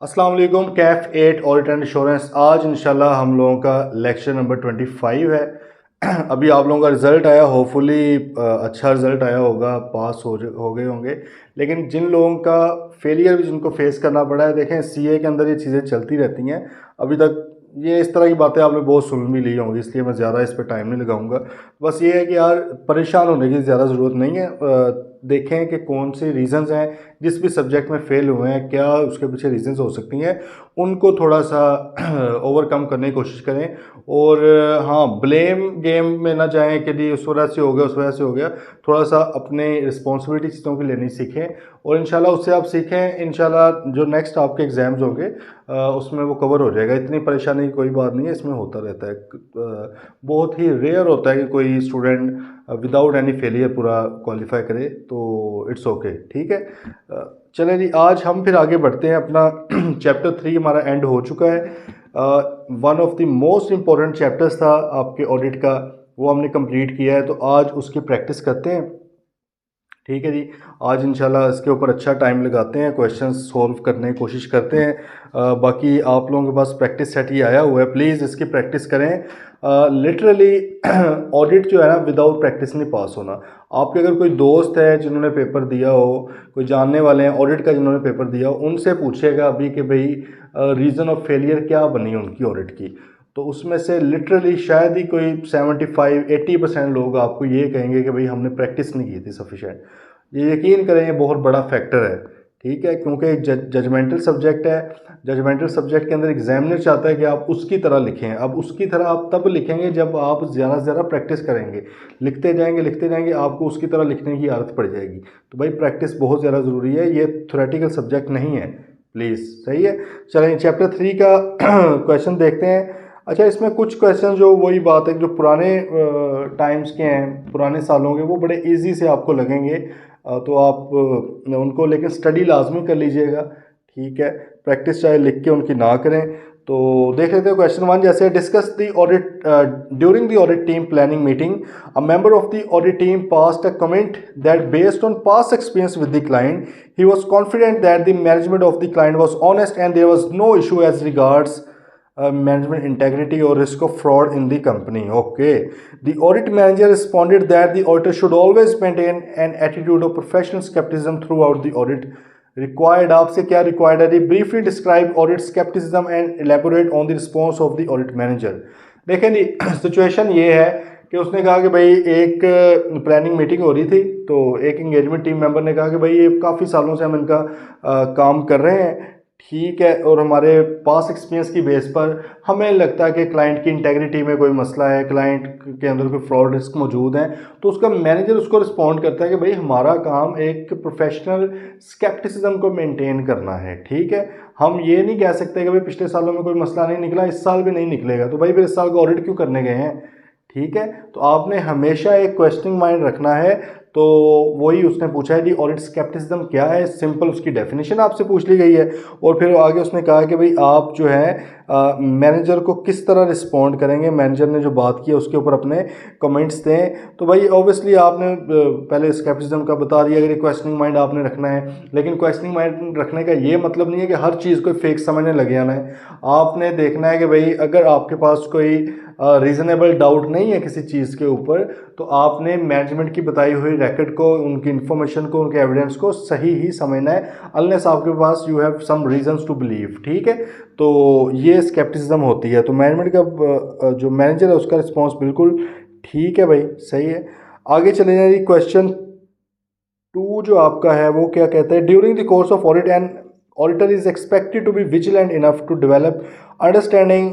अस्सलाम वालेकुम। Kaif 8 audit and insurance. आज इंशाल्लाह हम लोगों का लेक्चर नंबर 25 है। अभी आप लोगों का रिज़ल्ट आया, होपफुली अच्छा रिज़ल्ट आया होगा, पास हो गए होंगे। लेकिन जिन लोगों का फेलियर भी जिनको फेस करना पड़ा है, देखें सीए के अंदर ये चीज़ें चलती रहती हैं। अभी तक ये इस तरह की बातें आपने बहुत सुन भी ली होंगी, इसलिए मैं ज़्यादा इस पर टाइम नहीं लगाऊंगा। बस ये है कि यार परेशान होने की ज़्यादा ज़रूरत नहीं है। देखें कि कौन से रीज़न्स हैं, जिस भी सब्जेक्ट में फ़ेल हुए हैं क्या उसके पीछे रीज़न्स हो सकती हैं, उनको थोड़ा सा ओवरकम करने की कोशिश करें। और हाँ, ब्लेम गेम में ना जाएं कि जी उस वजह से हो गया, उस वजह से हो गया। थोड़ा सा अपने रिस्पॉन्सिबिलिटी चीज़ों की लेनी सीखें और इंशाल्लाह उससे आप सीखें। इंशाल्लाह जो नेक्स्ट आपके एग्ज़ाम्स होंगे उसमें वो कवर हो जाएगा। इतनी परेशानी की कोई बात नहीं है, इसमें होता रहता है। बहुत ही रेयर होता है कि कोई स्टूडेंट विदाउट एनी फेलियर पूरा क्वालिफाई करे, तो इट्स ओके, ठीक है। चलें जी, आज हम फिर आगे बढ़ते हैं। अपना चैप्टर 3 हमारा एंड हो चुका है। One of the most important chapters था आपके ऑडिट का, वो हमने कंप्लीट किया है, तो आज उसकी प्रैक्टिस करते हैं। ठीक है जी, आज इंशाल्लाह इसके ऊपर अच्छा टाइम लगाते हैं, क्वेश्चंस सॉल्व करने की कोशिश करते हैं। बाकी आप लोगों के पास प्रैक्टिस सेट ही आया हुआ है, प्लीज़ इसकी प्रैक्टिस करें। लिटरली ऑडिट जो है ना, विदाउट प्रैक्टिस नहीं पास होना। आपके अगर कोई दोस्त है जिन्होंने पेपर दिया हो, कोई जानने वाले हैं ऑडिट का जिन्होंने पेपर दिया हो, उनसे पूछेगा अभी कि भाई रीज़न ऑफ फेलियर क्या बनी उनकी ऑडिट की, तो उसमें से लिटरली शायद ही कोई 75-80% लोग आपको ये कहेंगे कि भाई हमने प्रैक्टिस नहीं की थी सफिशेंट। ये यकीन करें, ये बहुत बड़ा फैक्टर है, ठीक है, क्योंकि एक जजमेंटल सब्जेक्ट है। जजमेंटल सब्जेक्ट के अंदर एग्जामिनर चाहता है कि आप उसकी तरह लिखें। अब उसकी तरह आप तब लिखेंगे जब आप ज़्यादा से ज़्यादा प्रैक्टिस करेंगे, लिखते जाएंगे, आपको उसकी तरह लिखने की आदत पड़ जाएगी। तो भाई प्रैक्टिस बहुत ज़्यादा ज़रूरी है, ये थ्योरेटिकल सब्जेक्ट नहीं है, प्लीज़। सही है, चलें चैप्टर 3 का क्वेश्चन देखते हैं। अच्छा, इसमें कुछ क्वेश्चन जो वही बात है जो पुराने टाइम्स के हैं, पुराने सालों के, वो बड़े इजी से आपको लगेंगे। तो आप उनको लेकिन स्टडी लाजमी कर लीजिएगा, ठीक है। प्रैक्टिस चाहे लिख के उनकी ना करें। तो देख लेते हैं क्वेश्चन 1। जैसे discuss the audit during the audit team planning meeting, a member of the audit team passed a comment that based on past experience with the client, he was confident that the management of the client was honest and there was no issue as regards management integrity or risk of fraud in the company. Okay. The audit manager responded that the auditor should always maintain an attitude of professional skepticism throughout the audit. Required, आपसे क्या required है? Briefly describe audit skepticism and elaborate on the response of the audit manager. देखें जी, situation ये है कि उसने कहा कि भाई एक प्लानिंग मीटिंग हो रही थी, तो एक इंगेजमेंट टीम मेंबर ने कहा कि भाई ये काफ़ी सालों से हम इनका काम कर रहे हैं, ठीक है, और हमारे पास एक्सपीरियंस की बेस पर हमें लगता है कि क्लाइंट की इंटेग्रिटी में कोई मसला है, क्लाइंट के अंदर कोई फ्रॉड रिस्क मौजूद है। तो उसका मैनेजर उसको रिस्पॉन्ड करता है कि भाई हमारा काम एक प्रोफेशनल स्केप्टिसिज्म को मेंटेन करना है, ठीक है। हम ये नहीं कह सकते कि भाई पिछले सालों में कोई मसला नहीं निकला, इस साल भी नहीं निकलेगा, तो भाई फिर इस साल का ऑडिट क्यों करने गए हैं, ठीक है। तो आपने हमेशा एक क्वेश्चनिंग माइंड रखना है। तो वही उसने पूछा है जी ऑडिट स्केप्टिसिज्म क्या है, सिंपल उसकी डेफिनेशन आपसे पूछ ली गई है। और फिर आगे उसने कहा कि भाई आप जो है मैनेजर को किस तरह रिस्पॉन्ड करेंगे, मैनेजर ने जो बात की है उसके ऊपर अपने कमेंट्स दें। तो भाई ऑब्वियसली आपने पहले स्केप्टिसिज्म का बता दिया, अगर क्वेश्चनिंग माइंड आपने रखना है, लेकिन क्वेश्चनिंग माइंड रखने का ये मतलब नहीं है कि हर चीज़ को फेक समझने लग जाना है। आपने देखना है कि भाई अगर आपके पास कोई रीज़नेबल डाउट नहीं है किसी चीज़ के ऊपर, तो आपने मैनेजमेंट की बताई हुई रिकॉर्ड को, उनकी इन्फॉर्मेशन को, उनके एविडेंस को सही ही समझना है, अनलेस आपके पास you have some reasons to believe, ठीक है। तो ये स्केप्टिसिज्म होती है। तो मैनेजमेंट का जो मैनेजर है उसका रिस्पॉन्स बिल्कुल ठीक है भाई, सही है। आगे चले जाइए, क्वेश्चन 2 जो आपका है वो क्या कहता है? During the course of audit and auditor is expected to be vigilant enough to develop understanding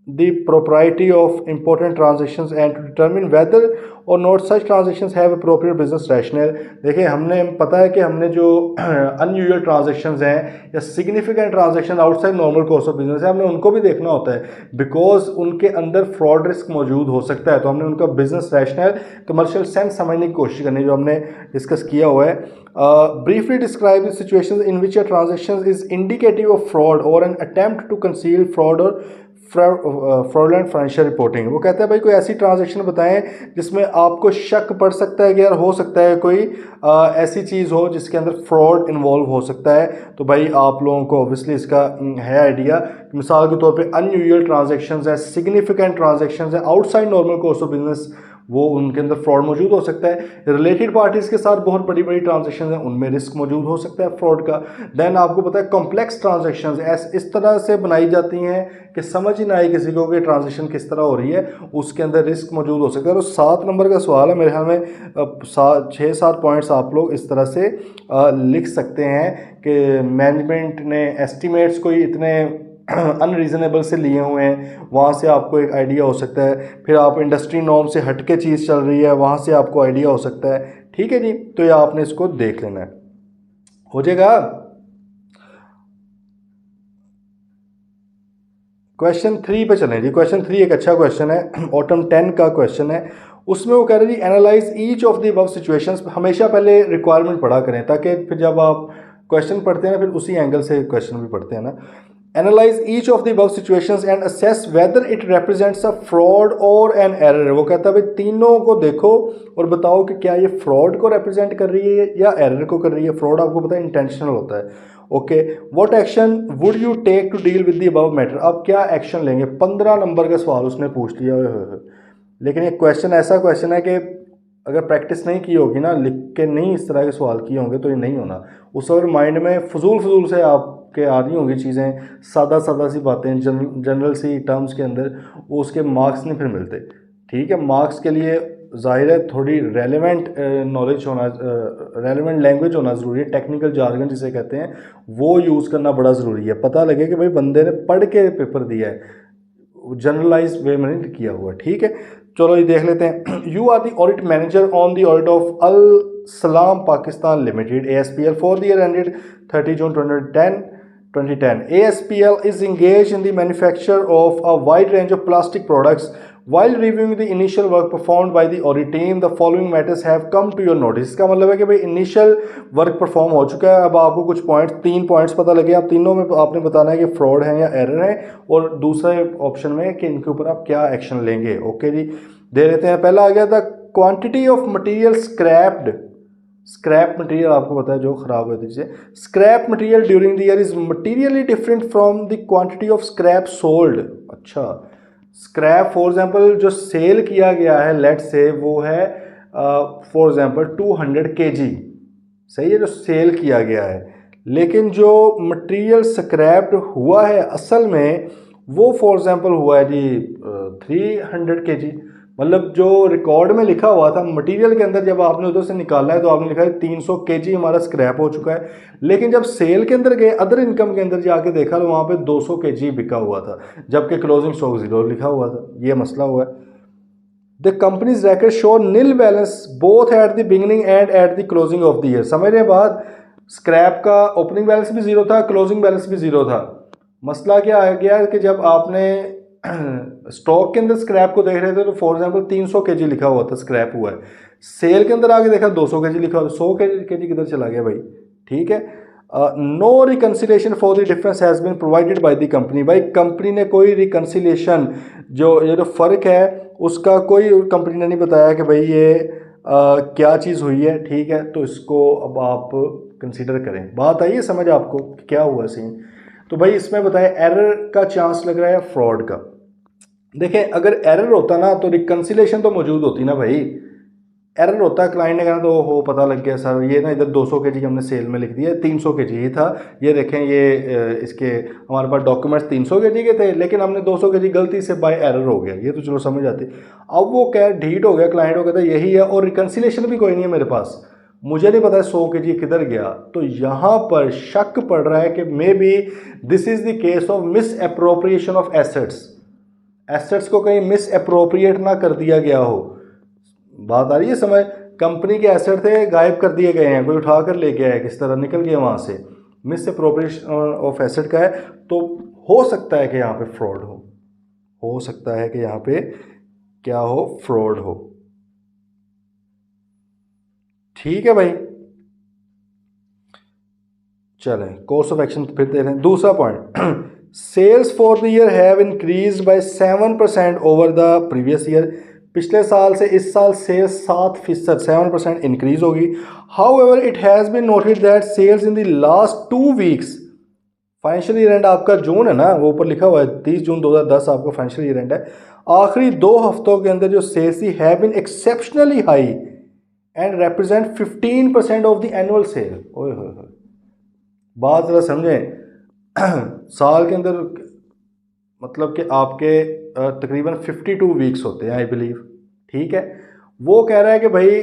the propriety of important transactions and to determine whether or not such transactions have appropriate business rationale। देखिए, हमने पता है कि हमने जो unusual transactions हैं या significant transaction outside normal course of business है, हमने उनको भी देखना होता है, बिकॉज उनके अंदर फ्रॉड रिस्क मौजूद हो सकता है। तो हमने उनका बिजनेस रैशनल, कमर्शियल सेंस समझने की कोशिश करनी, जो हमने डिस्कस किया हुआ है। Briefly describe the situations in which a transaction is indicative of fraud or an attempt to conceal fraud or fraudulent financial reporting. वो कहता है भाई कोई ऐसी ट्रांजैक्शन बताएं जिसमें आपको शक पड़ सकता है कि यार हो सकता है कोई ऐसी चीज़ हो जिसके अंदर फ्रॉड इन्वॉल्व हो सकता है। तो भाई आप लोगों को ऑब्वियसली इसका है आइडिया। मिसाल के तौर पे अनयूजुअल ट्रांजैक्शंस है, सिग्निफिकेंट ट्रांजैक्शंस है, outside normal course of business, वो उनके अंदर फ्रॉड मौजूद हो सकता है। रिलेटेड पार्टीज़ के साथ बहुत बड़ी बड़ी ट्रांजैक्शन हैं, उनमें रिस्क मौजूद हो सकता है फ्रॉड का। देन आपको पता है कॉम्प्लेक्स ट्रांजैक्शंस इस तरह से बनाई जाती हैं कि समझ ही ना आए किसी को कि ट्रांजैक्शन किस तरह हो रही है, उसके अंदर रिस्क मौजूद हो सकता है। तो 7 नंबर का सवाल है मेरे ख्याल में 6-7 पॉइंट्स आप लोग इस तरह से लिख सकते हैं कि मैनेजमेंट ने एस्टिमेट्स कोई इतने अनरीज़नेबल से लिए हुए हैं, वहाँ से आपको एक आइडिया हो सकता है। फिर आप इंडस्ट्री नॉर्म से हट के चीज़ चल रही है, वहाँ से आपको आइडिया हो सकता है। ठीक है जी, तो ये आपने इसको देख लेना है, हो जाएगा। क्वेश्चन 3 पे चलें जी। क्वेश्चन 3 एक अच्छा क्वेश्चन है, ऑटम 10 का क्वेश्चन है। उसमें वो कह रहे हैं जी analyze each of the above situations. हमेशा पहले रिक्वायरमेंट पढ़ा करें ताकि फिर जब आप क्वेश्चन पढ़ते हैं ना फिर उसी एंगल से क्वेश्चन भी पढ़ते हैं ना। Analyse each of the above situations and assess whether it represents a fraud और एन एरर। वो कहता है भाई तीनों को देखो और बताओ कि क्या ये फ्रॉड को रिप्रेजेंट कर रही है या एरर को कर रही है। फ्रॉड आपको पता है इंटेंशनल होता है। Okay, what action would you take to deal with the above matter. आप क्या एक्शन लेंगे। 15 नंबर का सवाल उसने पूछ लिया। लेकिन ये क्वेश्चन ऐसा क्वेश्चन है कि अगर प्रैक्टिस नहीं की होगी ना, लिख के नहीं इस तरह के सवाल किए होंगे तो ये नहीं होना। उस और माइंड में फजूल से आपके आ रही होंगी चीज़ें, सादा सादा सी बातें, जनरल सी टर्म्स के अंदर, वो उसके मार्क्स नहीं फिर मिलते। ठीक है, मार्क्स के लिए ज़ाहिर है थोड़ी रेलेवेंट नॉलेज होना, रेलेवेंट लैंग्वेज होना ज़रूरी है। टेक्निकल जार्गन जिसे कहते हैं वो यूज़ करना बड़ा ज़रूरी है। पता लगे कि भाई बंदे ने पढ़ के पेपर दिया है, जनरलाइज वे में नहीं किया हुआ। ठीक है, चलो ये देख लेते हैं। You are the audit manager on the audit of Al Salam Pakistan limited ASPL for the year ended 30 June 2010. ASPL is engaged in the manufacture of a wide range of plastic products. While reviewing the initial work performed by the audit team, the following matters have come to your notice. इसका मतलब है कि भाई initial work perform हो चुका है। अब आपको कुछ पॉइंट्स, 3 पॉइंट्स पता लगे। आप तीनों में आपने बताना है कि फ्रॉड है या एरर है, और दूसरे ऑप्शन में कि इनके ऊपर आप क्या एक्शन लेंगे। ओके जी, दे लेते हैं। पहला आ गया था quantity of material scraped. Scrap material आपको पता है जो खराब होती है। Scrap material during the year is materially different from the quantity of scrap sold. अच्छा, स्क्रैप फॉर एग्जांपल जो सेल किया गया है, लेट से वो है फॉर एग्जांपल 200 kg, सही है, जो सेल किया गया है। लेकिन जो मटेरियल स्क्रैप्ड हुआ है असल में वो फॉर एग्जांपल हुआ है जी 300 kg। मतलब जो रिकॉर्ड में लिखा हुआ था मटेरियल के अंदर, जब आपने उधर से निकाला है तो आपने लिखा है 300 kg हमारा स्क्रैप हो चुका है। लेकिन जब सेल के अंदर गए, अदर इनकम के अंदर जाके देखा तो वहाँ पे 200 kg बिका हुआ था, जबकि क्लोजिंग स्टॉक 0 लिखा हुआ था। ये मसला हुआ है। The companies record show nil balance both at the beginning and at the closing of the year. समझ रहे बात, स्क्रैप का ओपनिंग बैलेंस भी 0 था, क्लोजिंग बैलेंस भी 0 था। मसला क्या आ गया कि जब आपने स्टॉक के अंदर स्क्रैप को देख रहे थे तो फॉर एग्जांपल 300 kg लिखा हुआ था, स्क्रैप हुआ है। सेल के अंदर आके देखा 200 kg लिखा हुआ, 100 kg किधर चला गया भाई। ठीक है, no reconciliation for the difference has been provided by the company. भाई कंपनी ने कोई रिकन्सिलेशन, जो ये जो फ़र्क है उसका कोई कंपनी ने नहीं बताया कि भाई ये क्या चीज़ हुई है। ठीक है, तो इसको अब आप कंसीडर करें। बात आई है समझ आपको क्या हुआ सीन। तो भाई इसमें बताया एरर का चांस लग रहा है फ्रॉड का। देखें, अगर एरर होता ना तो रिकन्सिलेशन तो मौजूद होती ना भाई। एरर होता, क्लाइंट ने कहा तो हो पता लग गया सर ये ना इधर 200 kg हमने सेल में लिख दिया, 300 kg ही था। ये देखें ये इसके हमारे पास डॉक्यूमेंट्स 300 kg के थे लेकिन हमने 200 kg गलती से बाय एरर हो गया। ये तो चलो समझ आती। अब वो क्या ढीठ हो गया, क्लाइंट को कहता है यही है और रिकन्सिलेशन भी कोई नहीं है मेरे पास, मुझे नहीं पता 100 kg किधर गया। तो यहाँ पर शक पड़ रहा है कि may be this is the case of miss appropriation of assets. Assets को कहीं मिस अप्रोप्रिएट ना कर दिया गया हो। बात आ रही है समझ। कंपनी के एसेट थे, गायब कर दिए गए हैं, कोई उठा कर ले गया है, किस तरह निकल गया वहाँ से, मिस अप्रोप्रिएशन ऑफ एसेट का है। तो हो सकता है कि यहाँ पे फ्रॉड हो सकता है कि यहाँ पे क्या हो, फ्रॉड हो। ठीक है भाई, चलें कोर्स ऑफ एक्शन फिर दे रहे हैं। दूसरा point sales for the year have increase by 7% over the previous year. पिछले साल से इस साल सेल्स 7%, 7% इंक्रीज होगी। However it has been noted that sales in the last 2 weeks, financial year end आपका जून है ना, वो ऊपर लिखा हुआ है 30 जून 2010 आपका फाइनेंशियल ईयर एंड है। आखिरी 2 हफ्तों के अंदर जो सेल्स थी have been exceptionally high and represent 15% of the annual sale. ओए होए होए, बात ज़रा समझें। साल के अंदर मतलब कि आपके तकरीबन 52 वीक्स होते हैं आई बिलीव, ठीक है। वो कह रहा है कि भाई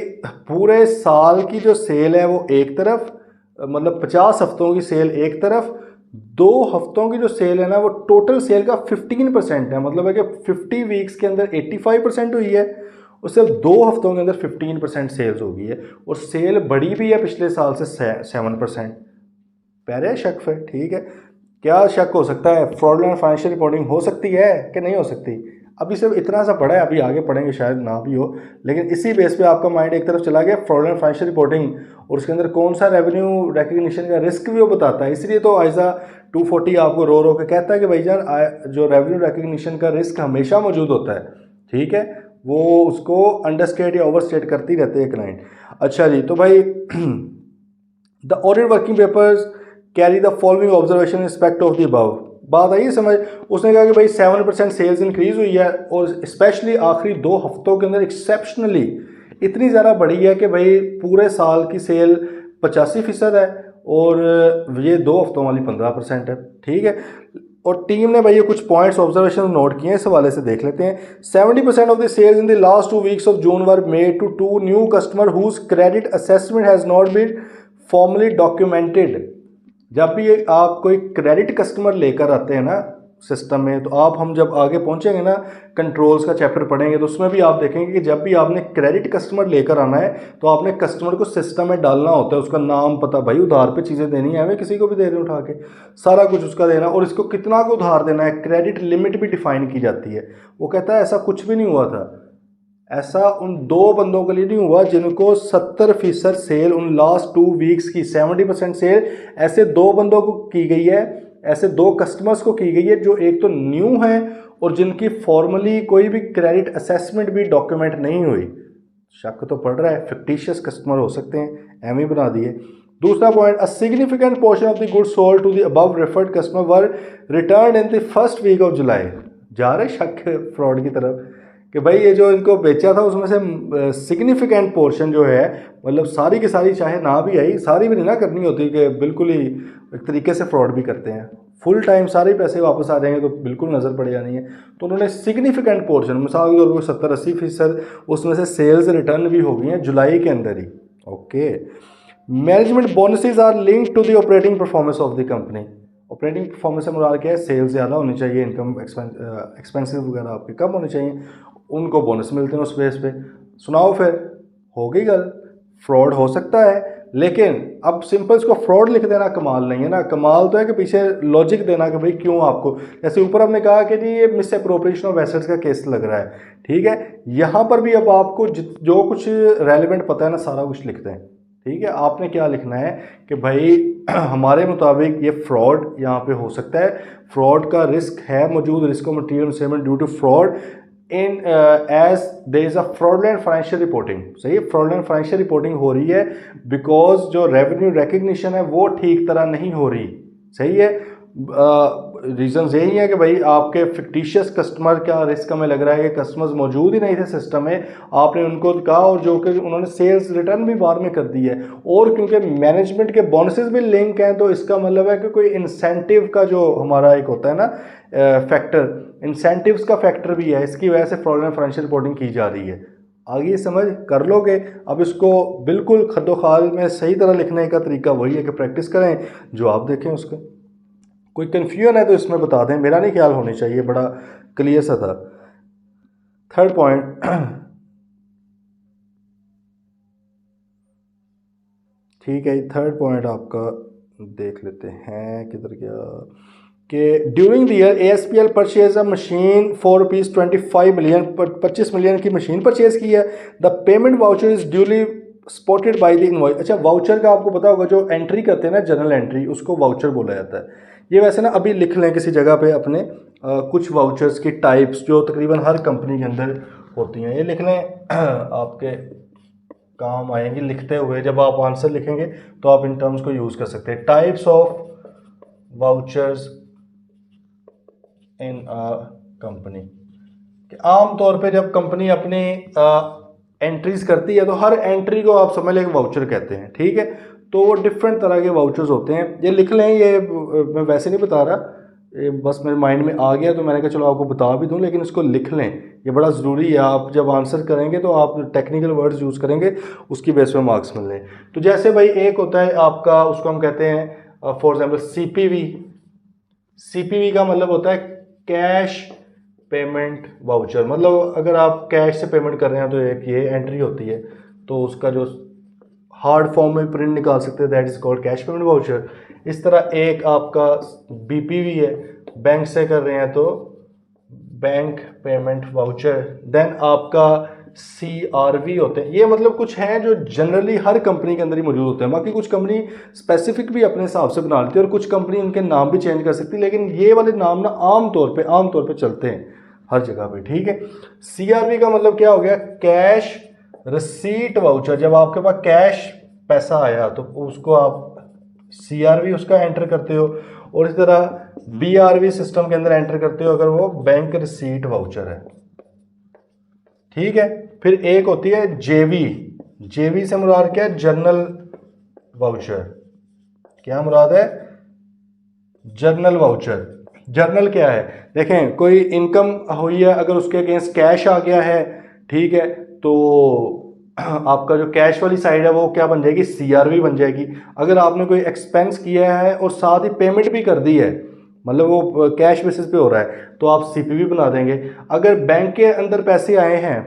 पूरे साल की जो सेल है वो एक तरफ, मतलब 50 हफ्तों की सेल एक तरफ, 2 हफ्तों की जो सेल है ना वो टोटल सेल का 15% है। मतलब है कि 50 वीक्स के अंदर 85% हुई है और सिर्फ 2 हफ्तों के अंदर 15% सेल्स हो गई है, और सेल बढ़ी भी है पिछले साल से 7%। पहले शक है, ठीक है। क्या शक हो सकता है? फ्रॉडलेंट फाइनेंशियल रिपोर्टिंग हो सकती है कि नहीं हो सकती? अभी सिर्फ इतना सा पढ़ा है, अभी आगे पढ़ेंगे शायद ना भी हो, लेकिन इसी बेस पे आपका माइंड एक तरफ चला गया फ्रॉडलेंट फाइनेंशियल रिपोर्टिंग, और उसके अंदर कौन सा रेवेन्यू रिकग्निशन का रिस्क भी वो बताता है। इसलिए तो आइजा 240 आपको रो रो के कहता है कि भाईजान जो रेवेन्यू रिकग्निशन का रिस्क हमेशा मौजूद होता है, ठीक है, वो उसको अंडरस्टेट या ओवरस्टेट करती रहते हैं क्लाइंट। अच्छा जी, तो भाई the audit working papers carry the following observation respect of the above. बात आई समझ। उसने कहा कि भाई 7% सेल्स इंक्रीज हुई है, और स्पेशली आखिरी 2 हफ्तों के अंदर एक्सेप्शनली इतनी ज़्यादा बढ़ी है कि भाई पूरे साल की सेल 85% है और ये 2 हफ्तों वाली 15% है, ठीक है। और टीम ने भाई ये कुछ पॉइंट्स ऑब्जर्वेशन नोट किए हैं, इस हवाले से देख लेते हैं। 70% of the sales in the last 2 weeks of June were made to 2 new customer whose credit assessment has not been formally documented. जब भी आप कोई क्रेडिट कस्टमर लेकर आते हैं ना सिस्टम में, तो हम जब आगे पहुंचेंगे ना कंट्रोल्स का चैप्टर पढ़ेंगे, तो उसमें भी आप देखेंगे कि जब भी आपने क्रेडिट कस्टमर लेकर आना है तो आपने कस्टमर को सिस्टम में डालना होता है, उसका नाम पता, भाई उधार पे चीज़ें देनी है, हमें किसी को भी दे रहे उठा के सारा कुछ उसका देना, और इसको कितना को उधार देना है, क्रेडिट लिमिट भी डिफाइन की जाती है। वो कहता है ऐसा कुछ भी नहीं हुआ था, ऐसा उन 2 बंदों के लिए नहीं हुआ जिनको 70% सेल उन लास्ट 2 वीक्स की 70% सेल ऐसे 2 बंदों को की गई है, ऐसे 2 कस्टमर्स को की गई है जो एक तो न्यू हैं और जिनकी फॉर्मली कोई भी क्रेडिट असेसमेंट भी डॉक्यूमेंट नहीं हुई। शक तो पड़ रहा है, फिक्टिशियस कस्टमर हो सकते हैं, एम ही बना दिए। दूसरा point, a significant portion of the goods sold to the above referred customer were return in the first week of July. जा रहे शक फ्रॉड की तरफ कि भाई ये जो इनको बेचा था उसमें से सिग्निफिकेंट पोर्शन जो है, मतलब सारी की सारी चाहे ना भी आई, सारी भी नहीं ना करनी होती कि बिल्कुल ही एक तरीके से फ्रॉड भी करते हैं, फुल टाइम सारे पैसे वापस आ जाएंगे तो बिल्कुल नज़र पड़ जानी है। तो उन्होंने सिग्निफिकेंट पोर्शन, मिसाल के तौर पर 70-80% उसमें से सेल्स रिटर्न भी हो गई हैं जुलाई के अंदर ही। Okay. Management bonuses are linked to the operating performance of the company. Operating performance से मुराद क्या है? सेल्स ज़्यादा होनी चाहिए, इनकम एक्सपेंसिव वगैरह आपके कम होने चाहिए, उनको बोनस मिलते हैं उस बेस पे। सुनाओ फिर, हो गई गल, फ्रॉड हो सकता है, लेकिन अब सिंपल इसको फ्रॉड लिख देना कमाल नहीं है ना। कमाल तो है कि पीछे लॉजिक देना कि भाई क्यों आपको, जैसे ऊपर हमने कहा कि जी ये मिस अप्रोप्रिएशन ऑफ एसेट्स का केस लग रहा है, ठीक है। यहाँ पर भी अब आपको जो कुछ रेलिवेंट पता है ना सारा कुछ लिखते हैं, ठीक है। आपने क्या लिखना है कि भाई हमारे मुताबिक ये फ्रॉड यहाँ पे हो सकता है, फ्रॉड का रिस्क है मौजूद, risk of material misstatement due to fraud in as there is a fraudulent financial reporting. सही है, फ्रॉडलेंट फाइनेंशियल रिपोर्टिंग हो रही है बिकॉज जो रेवेन्यू रिकग्निशन है वो ठीक तरह नहीं हो रही। सही है, रीजंस यही है कि भाई आपके फिक्टिशियस कस्टमर का रिस्क हमें लग रहा है कि कस्टमर्स मौजूद ही नहीं थे सिस्टम में, आपने उनको कहा और जो कि उन्होंने सेल्स रिटर्न भी बाद में कर दी है, और क्योंकि मैनेजमेंट के बोनसेस भी लिंक हैं, तो इसका मतलब है कि कोई इंसेंटिव का जो हमारा एक होता है ना फैक्टर, इंसेंटिव्स का फैक्टर भी है, इसकी वजह से फ्रॉडलेंट फाइनेंशियल रिपोर्टिंग की जा रही है। आगे समझ कर लोगे। अब इसको बिल्कुल खद्दोखाल में सही तरह लिखने का तरीका वही है कि प्रैक्टिस करें, जो आप देखें उसका। कोई कन्फ्यूजन है तो इसमें बता दें, मेरा नहीं ख्याल होनी चाहिए, बड़ा क्लियर सा था। थर्ड पॉइंट, ठीक है, थर्ड पॉइंट आपका देख लेते हैं, किधर गया कि during the year ASPL purchase a machine for ₹25 million, 25 million की मशीन परचेज की है। The payment voucher is duly spotted by the invoice. अच्छा, वाउचर का आपको पता होगा, जो एंट्री करते हैं ना जर्नल एंट्री, उसको वाउचर बोला जाता है। ये वैसे ना अभी लिख लें किसी जगह पे अपने कुछ वाउचर्स की टाइप्स जो तकरीबन हर कंपनी के अंदर होती हैं, ये लिख लें आपके काम आएंगी लिखते हुए। जब आप आंसर लिखेंगे तो आप इन टर्म्स को यूज़ कर सकते हैं। Types of vouchers in a company. आम तौर पे जब कंपनी अपनी एंट्रीज करती है तो हर एंट्री को आप समझ लें वाउचर कहते हैं, ठीक है। तो डिफरेंट तरह के वाउचर्स होते हैं, ये लिख लें। ये मैं वैसे नहीं बता रहा, ये बस मेरे माइंड में आ गया तो मैंने कहा चलो आपको बता भी दूं, लेकिन इसको लिख लें, ये बड़ा ज़रूरी है। आप जब आंसर करेंगे तो आप टेक्निकल वर्ड्स यूज़ करेंगे, उसकी बेस पे मार्क्स मिलने। तो जैसे भाई एक होता है आपका, उसको हम कहते हैं फॉर एग्जाम्पल सीपीवी। सीपीवी का मतलब होता है कैश पेमेंट वाउचर। मतलब अगर आप कैश से पेमेंट कर रहे हैं तो एक ये एंट्री होती है, तो उसका जो हार्ड फॉर्म में प्रिंट निकाल सकते हैं, that is called cash payment voucher. इस तरह एक आपका बीपीवी है, बैंक से कर रहे हैं तो बैंक पेमेंट वाउचर। देन आपका सीआरवी होते हैं, ये मतलब कुछ हैं जो जनरली हर कंपनी के अंदर ही मौजूद होते हैं। बाकी कुछ कंपनी स्पेसिफिक भी अपने हिसाब से बना लेती है और कुछ कंपनी उनके नाम भी चेंज कर सकती है, लेकिन ये वाले नाम ना आम तौर पे चलते हैं हर जगह पे, ठीक है। सीआरवी का मतलब क्या हो गया, कैश रिसीट वाउचर। जब आपके पास कैश पैसा आया तो उसको आप सीआरवी उसका एंटर करते हो, और इस तरह बीआरवी सिस्टम के अंदर एंटर करते हो अगर वो बैंक रिसीट वाउचर है, ठीक है। फिर एक होती है जेवी। जेवी से मुराद क्या है, जर्नल वाउचर। क्या मुराद है, जर्नल वाउचर। जर्नल क्या है, देखें कोई इनकम हुई है, अगर उसके अगेंस्ट कैश आ गया है, ठीक है, तो आपका जो कैश वाली साइड है वो क्या बन जाएगी, सीआरवी बन जाएगी। अगर आपने कोई एक्सपेंस किया है और साथ ही पेमेंट भी कर दी है, मतलब वो कैश बेसिस पे हो रहा है, तो आप सीपीवी बना देंगे। अगर बैंक के अंदर पैसे आए हैं,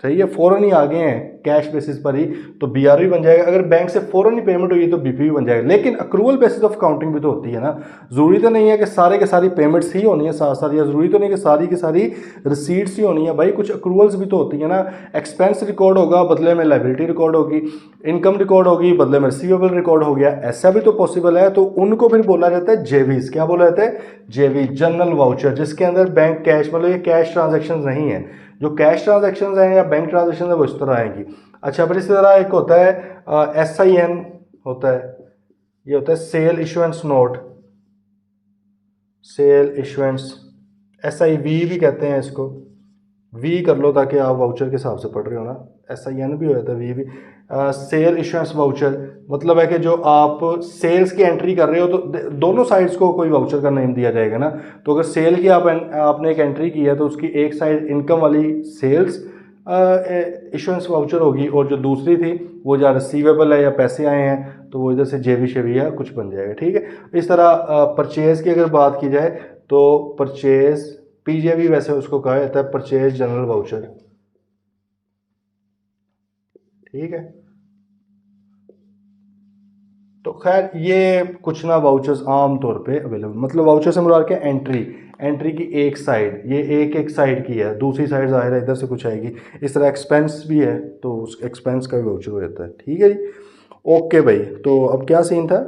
सही है, फ़ौरन ही आ गए हैं कैश बेसिस पर ही, तो बीआरवी बन जाएगा। अगर बैंक से फ़ौरन ही पेमेंट हुई तो बीपीवी बन जाएगा। लेकिन अक्रूवल बेसिस ऑफ काउंटिंग भी तो होती है ना, ज़रूरी तो नहीं है कि सारे के सारी पेमेंट्स ही होनी है साथ साथ, या ज़रूरी तो नहीं कि सारी की सारी रिसीट्स ही होनी है भाई, कुछ अक्रूवल्स भी तो होती है ना। एक्सपेंस रिकॉर्ड होगा, बदले में लाइबिलिटी रिकॉर्ड होगी, इनकम रिकॉर्ड होगी, बदले में रिसीवेबल रिकॉर्ड हो गया, ऐसा भी तो पॉसिबल है। तो उनको फिर बोला जाता है जेवीज। क्या बोला जाता है, जेवी, जनरल वाउचर, जिसके अंदर बैंक कैश, मतलब ये कैश ट्रांजेक्शन नहीं है। जो कैश ट्रांजेक्शन हैं या बैंक ट्रांजेक्शन है वो इस तरह आएंगी। अच्छा, फिर इसी तरह एक होता है SIN होता है, ये होता है sale issuance note, sale issuance, SIV भी कहते हैं इसको, वी कर लो ताकि आप वाउचर के हिसाब से पढ़ रहे हो ना। SIN भी हो जाता है, वी भी। सेल इशुएंस वाउचर मतलब है कि जो आप सेल्स की एंट्री कर रहे हो तो दोनों साइड्स को कोई वाउचर का नेम दिया जाएगा ना। तो अगर सेल की आपने एक एंट्री की है तो उसकी एक साइड इनकम वाली सेल्स इशुएंस वाउचर होगी, और जो दूसरी थी वो जहाँ रिसीवेबल है या पैसे आए हैं तो वो इधर से जेवी शेवी या कुछ बन जाएगा, ठीक है। इस तरह परचेज की अगर बात की जाए तो परचेज PJV वैसे उसको कहा जाता है, परचेज जनरल वाउचर, ठीक है। तो खैर ये कुछ ना वाउचर्स आम तौर पे अवेलेबल, मतलब वाउचर से मुराद क्या, एंट्री, एंट्री की एक साइड, ये एक साइड की है, दूसरी साइड ज़ाहिर है इधर से कुछ आएगी। इस तरह एक्सपेंस भी है तो उस एक्सपेंस का भी वाउचर हो जाता है, ठीक है जी। ओके भाई, तो अब क्या सीन था,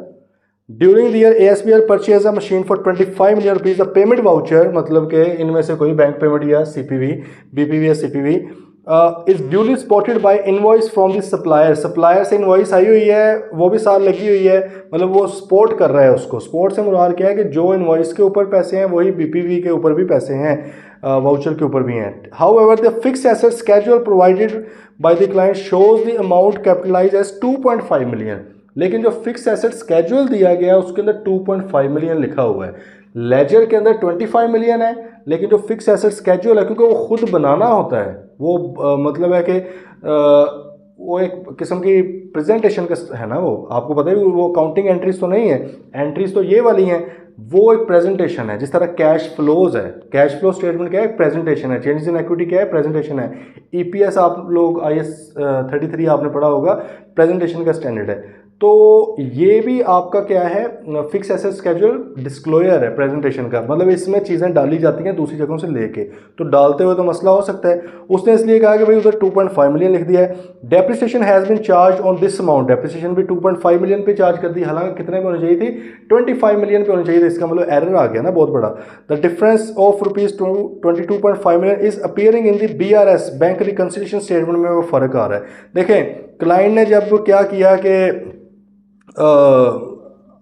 during the year ASBL purchase a machine for 25 million rupees. The payment voucher मतलब कि इनमें से कोई बैंक पेमेंट या CPV, BPV या CPV is duly spotted by invoice from the supplier. Supplier से इनवॉइस आई हुई है, वो भी साथ लगी हुई है, मतलब वो सपोर्ट कर रहा है उसको। सपोर्ट से मुराद क्या है कि जो इनवॉइस के ऊपर पैसे हैं वही BPV के ऊपर भी पैसे हैं, वाउचर के ऊपर भी हैं। However the fix asset schedule provided by the client shows the amount capitalize as 2.5 million. लेकिन जो फिक्स एसेट स्केड्यूल दिया गया है उसके अंदर 2.5 मिलियन लिखा हुआ है। लेजर के अंदर 25 मिलियन है, लेकिन जो फिक्स एसेट स्केड्यूल है, क्योंकि वो खुद बनाना होता है, वो मतलब है कि वो एक किस्म की प्रेजेंटेशन का है ना, वो आपको पता है, वो काउंटिंग एंट्रीज तो नहीं है, एंट्रीज तो ये वाली हैं, वो एक प्रेजेंटेशन है। जिस तरह कैश फ्लोज है, कैश फ्लो स्टेटमेंट क्या है, प्रेजेंटेशन है। चेंजेस इन इक्विटी क्या है, प्रेजेंटेशन है। EPS आप लोग IS 33 आपने पढ़ा होगा, प्रेजेंटेशन का स्टैंडर्ड है। तो ये भी आपका क्या है, फिक्स एसेट स्केड्यूल डिस्क्लोजर है प्रेजेंटेशन का, मतलब इसमें चीज़ें डाली जाती हैं दूसरी जगहों से लेके, तो डालते हुए तो मसला हो सकता है। उसने इसलिए कहा कि भाई उधर 2.5 मिलियन लिख दिया है। Depreciation has been charge on this amount, depreciation भी 2.5 मिलियन पे चार्ज कर दी, हालांकि कितने पे होनी चाहिए थी, 25 मिलियन पे होनी चाहिए थी। इसका मतलब एरर आ गया ना बहुत बड़ा। The difference of ₹22.5 million is appearing in the BRS bank reconciliation statement में वो फ़र्क आ रहा है। देखें क्लाइंट ने जब क्या किया कि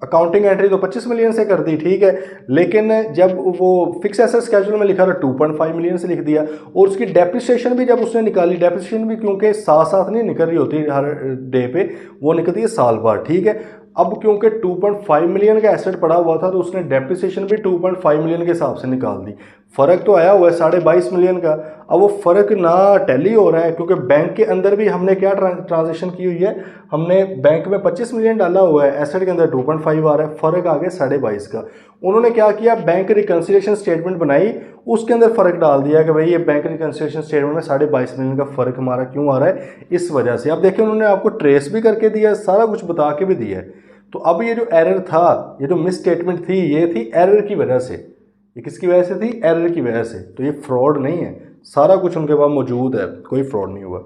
अकाउंटिंग एंट्री तो 25 मिलियन से कर दी, ठीक है, लेकिन जब वो फिक्स एसेट स्केड्यूल में लिखा था 2.5 मिलियन से लिख दिया, और उसकी डेप्रिसिएशन भी जब उसने निकाली, डेप्रिसिएशन भी क्योंकि साथ साथ नहीं निकल रही होती हर डे पे, वो निकलती है साल भर, ठीक है। अब क्योंकि 2.5 मिलियन का एसेट पड़ा हुआ था तो उसने डेप्रिसिएशन भी 2.5 मिलियन के हिसाब से निकाल दी। फ़र्क तो आया हुआ है 22.5 मिलियन का। अब वो फ़र्क ना टैली हो रहा है क्योंकि बैंक के अंदर भी हमने क्या ट्रांजेक्शन की हुई है, हमने बैंक में 25 मिलियन डाला हुआ है, एसेट के अंदर 2.5 आ रहा है, फ़र्क आ गया 22.5 का। उन्होंने क्या किया, बैंक रिकंसिलिएशन स्टेटमेंट बनाई, उसके अंदर फ़र्क डाल दिया कि भाई ये बैंक रिकंसिलिएशन स्टेटमेंट में 22.5 मिलियन का फ़र्क हमारा क्यों आ रहा है, इस वजह से। अब देखिए उन्होंने आपको ट्रेस भी करके दिया, सारा कुछ बता के भी दिया है। तो अब ये जो एरर था, ये जो मिस स्टेटमेंट थी, ये थी एरर की वजह से। ये किसकी वजह से थी, एरर की वजह से। तो ये फ्रॉड नहीं है, सारा कुछ उनके पास मौजूद है, कोई फ्रॉड नहीं हुआ,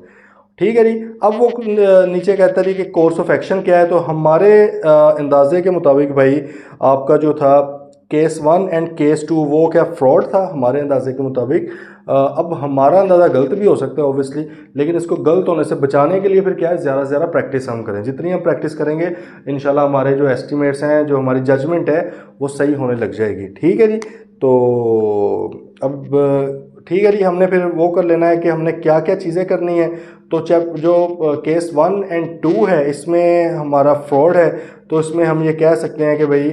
ठीक है जी। अब वो नीचे कहता है कि कोर्स ऑफ एक्शन क्या है, तो हमारे अंदाजे के मुताबिक भाई आपका जो था केस 1 एंड केस 2 वो क्या फ्रॉड था हमारे अंदाजे के मुताबिक। अब हमारा अंदाज़ा गलत भी हो सकता है ऑब्वियसली, लेकिन इसको गलत होने से बचाने के लिए फिर क्या है, ज़्यादा से ज़्यादा प्रैक्टिस हम करें। जितनी हम प्रैक्टिस करेंगे इंशाल्लाह हमारे जो एस्टिमेट्स हैं, जो हमारी जजमेंट है वो सही होने लग जाएगी, ठीक है जी। तो अब ठीक है जी, हमने फिर वो कर लेना है कि हमने क्या क्या चीज़ें करनी है। तो जब जो केस 1 एंड 2 है इसमें हमारा फ्रॉड है, तो इसमें हम ये कह सकते हैं कि भाई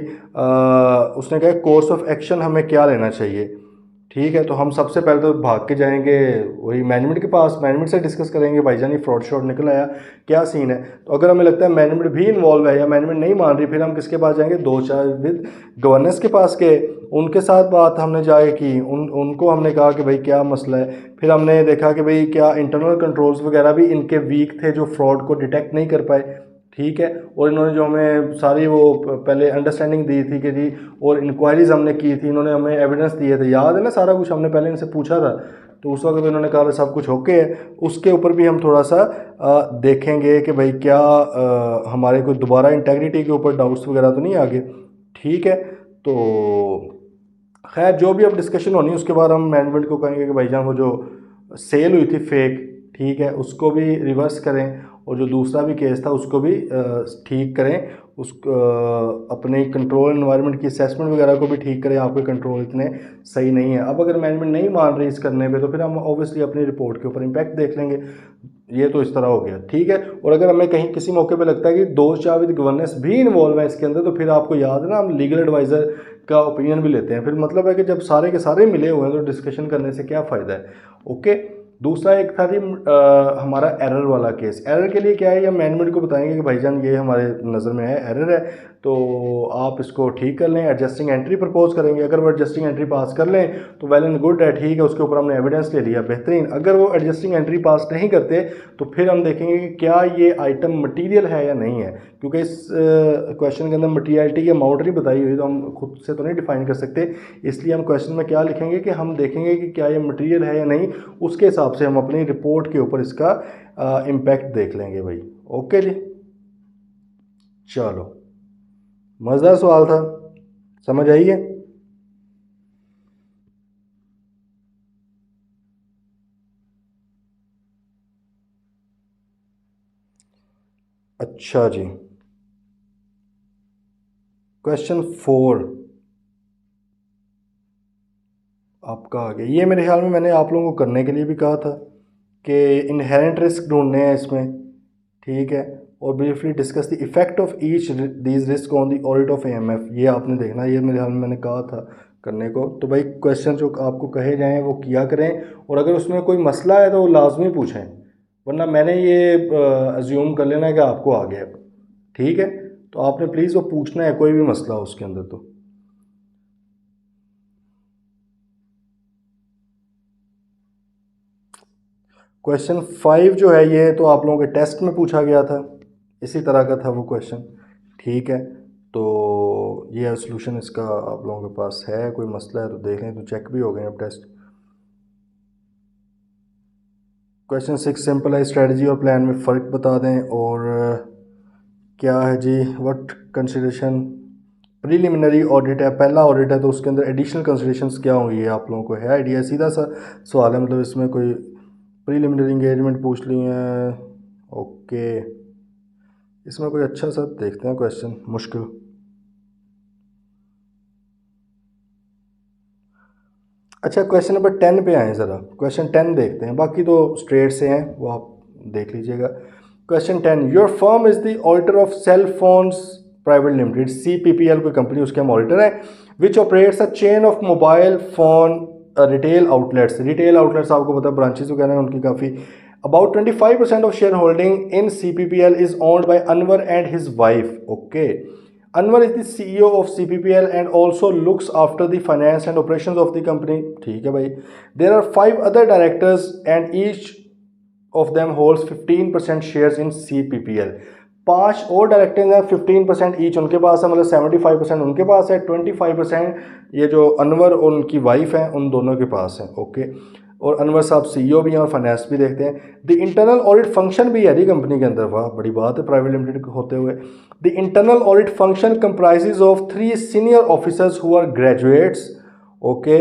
उसने कहा कोर्स ऑफ एक्शन हमें क्या लेना चाहिए, ठीक है। तो हम सबसे पहले तो भाग के जाएंगे वही मैनेजमेंट के पास, मैनेजमेंट से डिस्कस करेंगे भाईजान ये फ्रॉड शॉट निकल आया, क्या सीन है। तो अगर हमें लगता है मैनेजमेंट भी इन्वॉल्व है या मैनेजमेंट नहीं मान रही, फिर हम किसके पास जाएंगे, दो चार विद गवर्नेंस के पास के, उनके साथ बात हमने जाए की, उनको हमने कहा कि भाई क्या मसला है। फिर हमने देखा कि भाई क्या इंटरनल कंट्रोल्स वगैरह भी इनके वीक थे जो फ्रॉड को डिटेक्ट नहीं कर पाए, ठीक है। और इन्होंने जो हमें सारी वो पहले अंडरस्टैंडिंग दी थी कि जी, और इंक्वायरीज हमने की थी, इन्होंने हमें एविडेंस दिए थे, याद है ना सारा कुछ हमने पहले इनसे पूछा था। तो उस वक्त इन्होंने कहा सब कुछ ओके है। उसके ऊपर भी हम थोड़ा सा देखेंगे कि भाई क्या हमारे कोई दोबारा इंटेग्रिटी के ऊपर डाउट्स वगैरह तो नहीं आगे, ठीक है। तो खैर जो भी अब डिस्कशन होनी है उसके बाद हम मैनेजमेंट को कहेंगे कि भाईजान वो जो सेल हुई थी फेक, ठीक है, उसको भी रिवर्स करें, और जो दूसरा भी केस था उसको भी ठीक करें, उसको अपने कंट्रोल एनवायरनमेंट की असेसमेंट वगैरह को भी ठीक करें। आपके कंट्रोल इतने सही नहीं है। अब अगर मैनेजमेंट नहीं मान रही इस करने पे, तो फिर हम ऑब्वियसली अपनी रिपोर्ट के ऊपर इम्पैक्ट देख लेंगे। ये तो इस तरह हो गया, ठीक है। और अगर हमें कहीं किसी मौके पे लगता है कि दोस्त चाह विद गवर्नेंस भी इन्वॉल्व है इसके अंदर, तो फिर आपको याद है ना हम लीगल एडवाइज़र का ओपिनियन भी लेते हैं। फिर मतलब है कि जब सारे के सारे मिले हुए हैं तो डिस्कशन करने से क्या फ़ायदा है, ओके। दूसरा एक था जी हमारा एरर वाला केस। एरर के लिए क्या है, या मैनेजमेंट को बताएंगे कि भाईजान ये हमारे नज़र में है एरर है, तो आप इसको ठीक कर लें। एडजस्टिंग एंट्री प्रपोज करेंगे, अगर वो एडजस्टिंग एंट्री पास कर लें तो वेल एंड गुड है, ठीक है, उसके ऊपर हमने एविडेंस ले लिया, बेहतरीन। अगर वो एडजस्टिंग एंट्री पास नहीं करते तो फिर हम देखेंगे कि क्या ये आइटम मटीरियल है या नहीं है, क्योंकि इस क्वेश्चन के अंदर मटीरियलिटी की अमाउंट नहीं बताई हुई, तो हम खुद से तो नहीं डिफाइन कर सकते। इसलिए हम क्वेश्चन में क्या लिखेंगे कि हम देखेंगे कि क्या ये मटीरियल है या नहीं, उसके हिसाब से हम अपनी रिपोर्ट के ऊपर इसका इम्पैक्ट देख लेंगे भाई, ओके जी। चलो, मज़ेदार सवाल था, समझ आई है। अच्छा जी, क्वेश्चन 4 आपका आ गया। ये मेरे ख्याल में मैंने आप लोगों को करने के लिए भी कहा था कि इनहेरेंट रिस्क ढूंढने हैं इसमें, ठीक है। और briefly discuss the effect of each these risk on the audit of AMF, ये आपने देखना, ये मेरे ख्याल में मैंने कहा था करने को। तो भाई क्वेश्चन जो आपको कहे जाएँ वो किया करें, और अगर उसमें कोई मसला है तो वो लाजमी पूछें, वरना मैंने ये अज्यूम कर लेना है कि आपको आ गया, ठीक है। तो आपने प्लीज़ वो पूछना है, कोई भी मसला हो उसके अंदर। तो क्वेश्चन 5 जो है ये तो आप लोगों के टेस्ट में पूछा गया था, इसी तरह का था वो क्वेश्चन। ठीक है, तो ये है सोल्यूशन इसका, आप लोगों के पास है कोई मसला है तो देख लें, तो चेक भी हो गए अब टेस्ट। क्वेश्चन 6 सिंपल है, स्ट्रेटजी और प्लान में फ़र्क बता दें। और क्या है जी, व्हाट कंसिडरेशन प्रीलिमिनरी ऑडिट है, पहला ऑडिट है तो उसके अंदर एडिशनल कंसिडरेशंस क्या होंगी, आप लोगों को है आइडिया? सीधा सा सवाल है, मतलब इसमें कोई प्रीलिमिनरी इंगेजमेंट पूछ ली है। ओके, इसमें कोई अच्छा सा देखते हैं क्वेश्चन मुश्किल। अच्छा, क्वेश्चन नंबर 10 पे आए ज़रा, क्वेश्चन 10 देखते हैं, बाकी तो स्ट्रेट से हैं वो आप देख लीजिएगा। Question 10, your firm is the auditor of Cell Phones Private Limited, CPPL कोई कंपनी, उसके हम ऑडिटर हैं, which operates a chain of mobile phone retail outlets. Retail outlets आपको पता है ब्रांचेज वगैरह हैं उनकी काफ़ी। About 25% of share holding in CPPL is owned by Anwar and his wife. Okay, Anwar is the CEO of CPPL and also looks after the finance and operations of the company. ठीक है भाई। There are 5 other directors and each of them holds 15% shares in CPPL. 5 और directors हैं, 15% each उनके पास है, मतलब 75% उनके पास है, 25% ये जो अनवर और उनकी वाइफ हैं उन दोनों के पास है। ओके, और अनवर साहब CEO भी हैं और फाइनेंस भी देखते हैं। द इंटरनल ऑडिट फंक्शन भी है जी कंपनी के अंदर, वाह बड़ी बात है प्राइवेट लिमिटेड होते हुए। The internal audit function comprises of 3 senior officers who are graduates. Okay,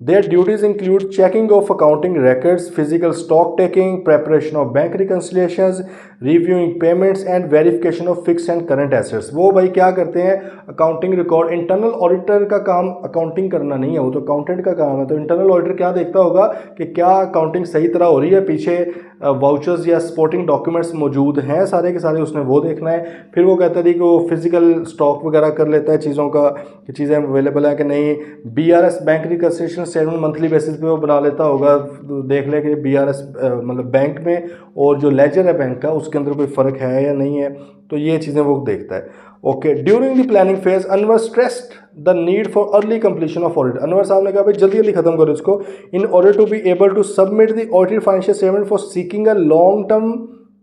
their duties include checking of accounting records, physical stock taking, preparation of bank reconciliations, reviewing payments and verification of fixed and current assets। वो भाई क्या करते हैं, accounting record. Internal auditor का काम accounting करना नहीं है, वो तो अकाउंटेंट का काम है। तो इंटरनल ऑडिटर क्या देखता होगा कि क्या अकाउंटिंग सही तरह हो रही है, पीछे वाउचर्स या सपोर्टिंग डॉक्यूमेंट्स मौजूद हैं सारे के सारे, उसने वो देखना है। फिर वो कहता है कि वो फिजिकल स्टॉक वगैरह कर लेता है चीज़ों का, कि चीज़ें अवेलेबल है कि नहीं। BRS bank reconciliation statement monthly basis पे वो बना लेता होगा, तो देख ले कि BRS मतलब बैंक में और जो लेजर है बैंक का उसके अंदर कोई फ़र्क है या नहीं है, तो ये चीज़ें वो देखता है। Okay, during the planning phase Anwar stressed the need for early completion of audit. Anwar साहब ने कहा भाई जल्दी जल्दी खत्म करो इसको, in order to be able to submit the audit financial statement for seeking a long term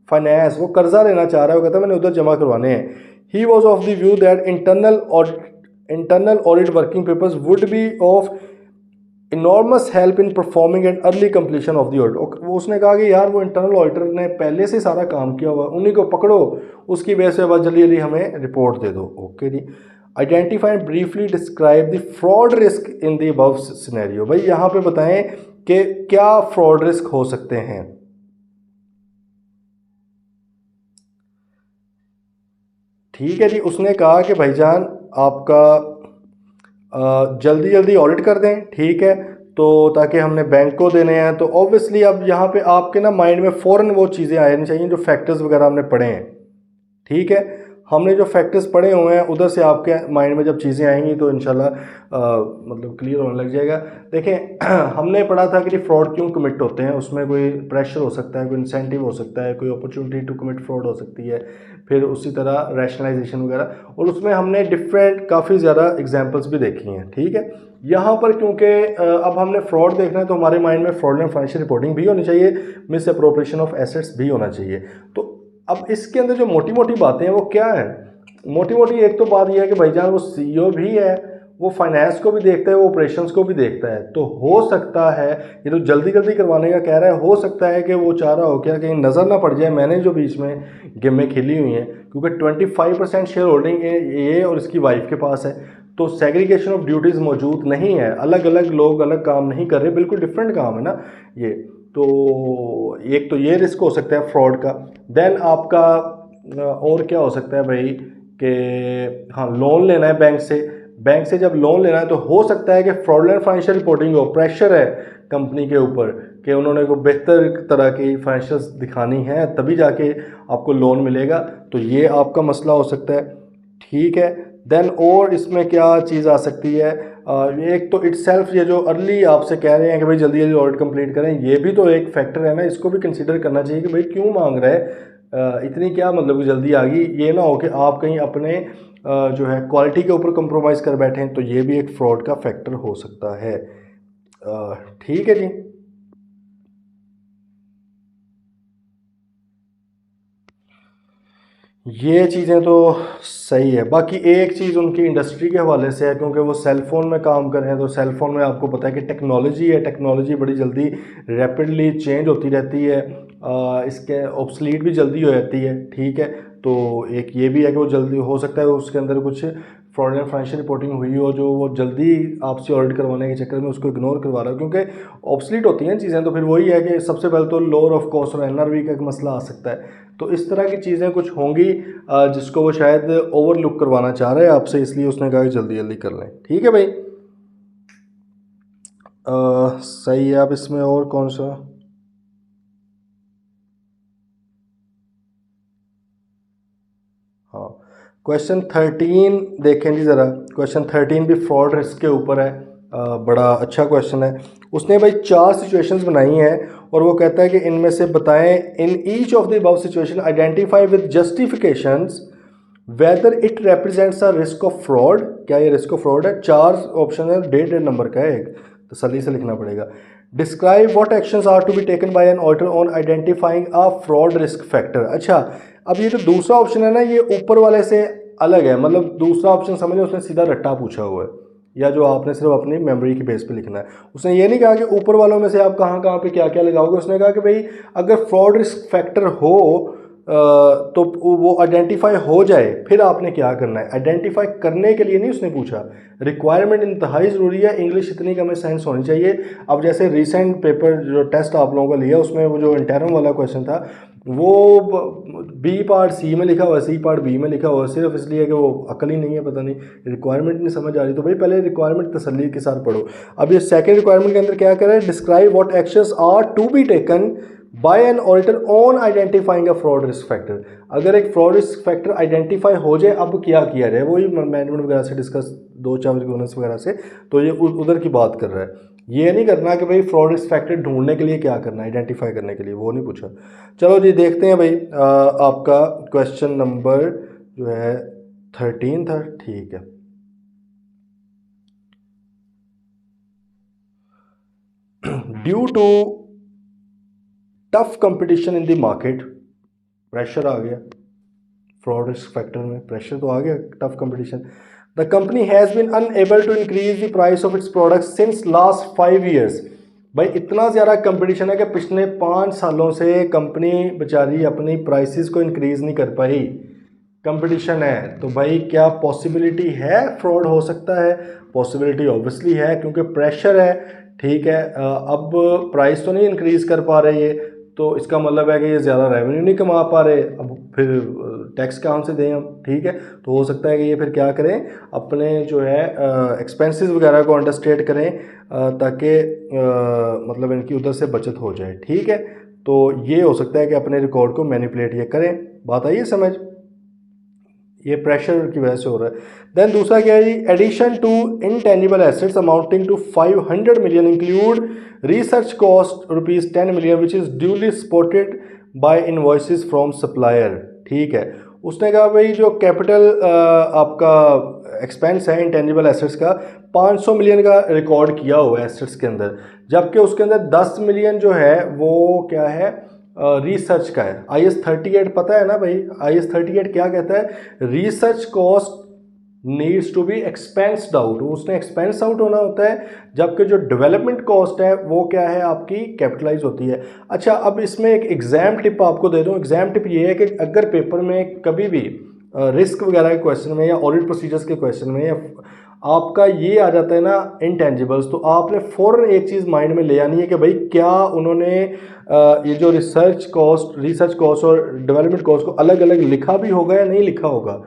finance. वो कर्जा लेना चाह रहा है, वो कहता है मैंने उधर जमा करवाने हैं। He was of the view that internal audit working papers would be of enormous help in performing and early completion of the audit। वो उसने कहा कि यार वो इंटरनल ऑडिटर ने पहले से सारा काम किया हुआ, उन्हीं को पकड़ो, उसकी वजह से बस जल्दी जल्दी हमें रिपोर्ट दे दो। ओके जी, identify and briefly describe the fraud risk in the above scenario. भाई यहाँ पे बताएं कि क्या फ्रॉड रिस्क हो सकते हैं। ठीक है जी, उसने कहा कि भाईजान आपका जल्दी जल्दी ऑडिट कर दें, ठीक है, तो ताकि हमने बैंक को देने हैं। तो ऑब्वियसली अब यहाँ पे आपके ना माइंड में फ़ौरन वो चीज़ें आनी चाहिए जो फैक्टर्स वगैरह हमने पढ़े हैं। ठीक है, हमने जो फैक्टर्स पढ़े हुए हैं उधर से आपके माइंड में जब चीज़ें आएंगी तो इंशाल्लाह मतलब क्लियर होने लग जाएगा। देखें हमने पढ़ा था कि फ्रॉड क्यों कमिट होते हैं, उसमें कोई प्रेशर हो सकता है, कोई इंसेंटिव हो सकता है, कोई अपॉर्चुनिटी टू कमिट फ्रॉड हो सकती है, फिर उसी तरह रैशनलाइजेशन वगैरह, और उसमें हमने डिफरेंट काफ़ी ज़्यादा एग्जांपल्स भी देखी हैं। ठीक है, यहाँ पर क्योंकि अब हमने फ्रॉड देखना है तो हमारे माइंड में फ्रॉड एंड फाइनेंशियल रिपोर्टिंग भी होनी चाहिए, मिस अप्रोप्रिएशन ऑफ एसेट्स भी होना चाहिए। तो अब इसके अंदर जो मोटी मोटी बातें हैं वो क्या है, मोटी मोटी एक तो बात यह है कि भाईजान वो CEO भी है, वो फाइनेंस को भी देखता है, वो ऑपरेशंस को भी देखता है। तो हो सकता है ये तो जल्दी जल्दी करवाने का कह रहा है, हो सकता है कि वो चाह रहा हो क्या कहीं नज़र ना पड़ जाए मैंने जो बीच में गेमें खेली हुई हैं, क्योंकि 25% शेयर होल्डिंग ये और इसकी वाइफ के पास है। तो सेग्रीगेशन ऑफ ड्यूटीज़ मौजूद नहीं है, अलग अलग लोग अलग काम नहीं कर रहे, बिल्कुल डिफरेंट काम है ना ये। तो एक तो ये रिस्क हो सकता है फ्रॉड का। देन आपका और क्या हो सकता है भाई कि हाँ लोन लेना है बैंक से, बैंक से जब लोन लेना है तो हो सकता है कि फ्रॉडलेंट फाइनेंशियल रिपोर्टिंग हो, प्रेशर है कंपनी के ऊपर कि उन्होंने को बेहतर तरह की फाइनेंशियल्स दिखानी है तभी जाके आपको लोन मिलेगा, तो ये आपका मसला हो सकता है। ठीक है, देन और इसमें क्या चीज़ आ सकती है, एक तो इटसेल्फ ये जो अर्ली आपसे कह रहे हैं कि भाई जल्दी जल्दी ऑडिट कंप्लीट करें, ये भी तो एक फैक्टर है ना, इसको भी कंसीडर करना चाहिए कि भाई क्यों मांग रहा है, इतनी क्या मतलब कि जल्दी आ गई, ये ना हो कि आप कहीं अपने जो है क्वालिटी के ऊपर कंप्रोमाइज़ कर बैठे हैं, तो ये भी एक फ्रॉड का फैक्टर हो सकता है। ठीक है जी। ये चीज़ें तो सही है। बाकी एक चीज़ उनकी इंडस्ट्री के हवाले से है, क्योंकि वो सेल फ़ोन में काम कर रहे हैं, तो सेल फ़ोन में आपको पता है कि टेक्नोलॉजी है, टेक्नोलॉजी बड़ी जल्दी रैपिडली चेंज होती रहती है, इसके ऑब्सलीट भी जल्दी हो जाती है, ठीक है। तो एक ये भी है कि वो जल्दी हो सकता है उसके अंदर कुछ फ्रॉडलेंट फाइनेंशियल रिपोर्टिंग हुई हो, जो वो जल्दी आपसे ऑडिट करवाने के चक्कर में उसको इग्नोर करवा रहा हो, क्योंकि ऑब्सलीट होती हैं चीज़ें। तो फिर वही है कि सबसे पहले तो लोअर ऑफ कॉस्ट और एनआरवी का एक मसला आ सकता है। तो इस तरह की चीज़ें कुछ होंगी जिसको वो शायद ओवरलुक करवाना चाह रहे हैं आपसे, इसलिए उसने कहा कि जल्दी जल्दी कर लें। ठीक है भाई, सही है। आप इसमें और कौन सा, हाँ, क्वेश्चन 13 देखें जी ज़रा। क्वेश्चन 13 भी फ्रॉड रिस्क के ऊपर है, बड़ा अच्छा क्वेश्चन है। उसने भाई 4 सिचुएशंस बनाई हैं और वो कहता है कि इनमें से बताएं, in each of the above situation identify with justifications whether it represents a risk of fraud. क्या ये रिस्क ऑफ फ्रॉड है? 4 ऑप्शन है, डेढ़ डेढ़ नंबर का है एक, तसल्ली से लिखना पड़ेगा। Describe what actions are to be taken by an auditor on identifying a fraud risk factor. अच्छा, अब ये जो दूसरा ऑप्शन है ना, ये ऊपर वाले से अलग है। मतलब दूसरा ऑप्शन समझो उसने सीधा रट्टा पूछा हुआ है, या जो आपने सिर्फ अपनी मेमोरी की बेस पे लिखना है। उसने ये नहीं कहा कि ऊपर वालों में से आप कहाँ कहाँ पे क्या क्या लगाओगे। उसने कहा कि भाई अगर फ्रॉड रिस्क फैक्टर हो तो वो आइडेंटिफाई हो जाए, फिर आपने क्या करना है। आइडेंटिफाई करने के लिए नहीं उसने पूछा, रिक्वायरमेंट इंतहाई ज़रूरी है, इंग्लिश इतनी कम सेंस होनी चाहिए। अब जैसे रिसेंट पेपर जो टेस्ट आप लोगों का लिया, उसमें वो जो इंटरम वाला क्वेश्चन था, वो बी पार्ट सी में लिखा हुआ, सी पार्ट बी में लिखा हुआ, सिर्फ इसलिए कि वो अकल ही नहीं है, पता नहीं रिक्वायरमेंट नहीं समझ आ रही। तो भाई पहले रिक्वायरमेंट तसल्ली के साथ पढ़ो। अब ये सेकंड रिक्वायरमेंट के अंदर क्या कह रहा है, describe what actions are to be taken by an auditor on identifying a fraud risk factor. अगर एक फ्रॉड रिस्क फैक्टर आइडेंटिफाई हो जाए, अब क्या किया जाए। वही मैनेजमेंट वगैरह से डिस्कस, 2-4 गवर्नेंस वगैरह से, तो ये उधर की बात कर रहा है। ये नहीं करना कि भाई फ्रॉड रिस्क फैक्टर ढूंढने के लिए क्या करना है, आइडेंटिफाई करने के लिए, वो नहीं पूछा। चलो जी देखते हैं भाई, आपका क्वेश्चन नंबर जो है 13 था, ठीक है। Due to tough competition in the market, pressure आ गया, फ्रॉड रिस्क फैक्टर में प्रेशर तो आ गया, tough competition. The company has been unable to increase the price of its product since last 5 years. भाई इतना ज़्यादा कंपटीशन है कि पिछले 5 सालों से कंपनी बेचारी अपनी प्राइसेस को इंक्रीज़ नहीं कर पाई। कंपटीशन है तो भाई क्या पॉसिबिलिटी है फ्रॉड हो सकता है? पॉसिबिलिटी ऑब्वियसली है, क्योंकि प्रेशर है, ठीक है। अब प्राइस तो नहीं इंक्रीज़ कर पा रहे ये, तो इसका मतलब है कि ये ज़्यादा रेवेन्यू नहीं कमा पा रहे। अब फिर टैक्स कहाँ से दें हम, ठीक है। तो हो सकता है कि ये फिर क्या करें, अपने जो है एक्सपेंसेस वगैरह को अंडरस्टेट करें, ताकि मतलब इनकी उधर से बचत हो जाए, ठीक है। तो ये हो सकता है कि अपने रिकॉर्ड को मैनिपुलेट ये करें। बात आई है समझ? ये प्रेशर की वजह से हो रहा है। देन दूसरा क्या है जी, addition to intangible assets amounting to 500 million include research cost ₹10 million which is duly supported by invoices from supplier, ठीक है। उसने कहा भाई जो कैपिटल आपका एक्सपेंस है इंटेंजिबल एसेट्स का, 500 मिलियन का रिकॉर्ड किया हुआ है एसेट्स के अंदर, जबकि उसके अंदर 10 मिलियन जो है वो क्या है, रिसर्च का है। IS 38 पता है ना भाई, IS 38 क्या कहता है, research cost needs to be expensed out, उसने एक्सपेंस आउट होना होता है, जबकि जो डेवलपमेंट कॉस्ट है वो क्या है आपकी कैपिटलाइज होती है। अच्छा, अब इसमें एक एग्जाम टिप आपको दे दूं। एग्जाम टिप ये है कि अगर पेपर में कभी भी रिस्क वगैरह के क्वेश्चन में या ऑडिट प्रोसीजर्स के क्वेश्चन में या आपका ये आ जाता है ना इंटेंजिबल्स, तो आपने फ़ौरन एक चीज़ माइंड में ले आनी है कि भाई क्या उन्होंने ये जो रिसर्च कॉस्ट और डेवलपमेंट कॉस्ट को अलग अलग लिखा भी होगा या नहीं लिखा होगा।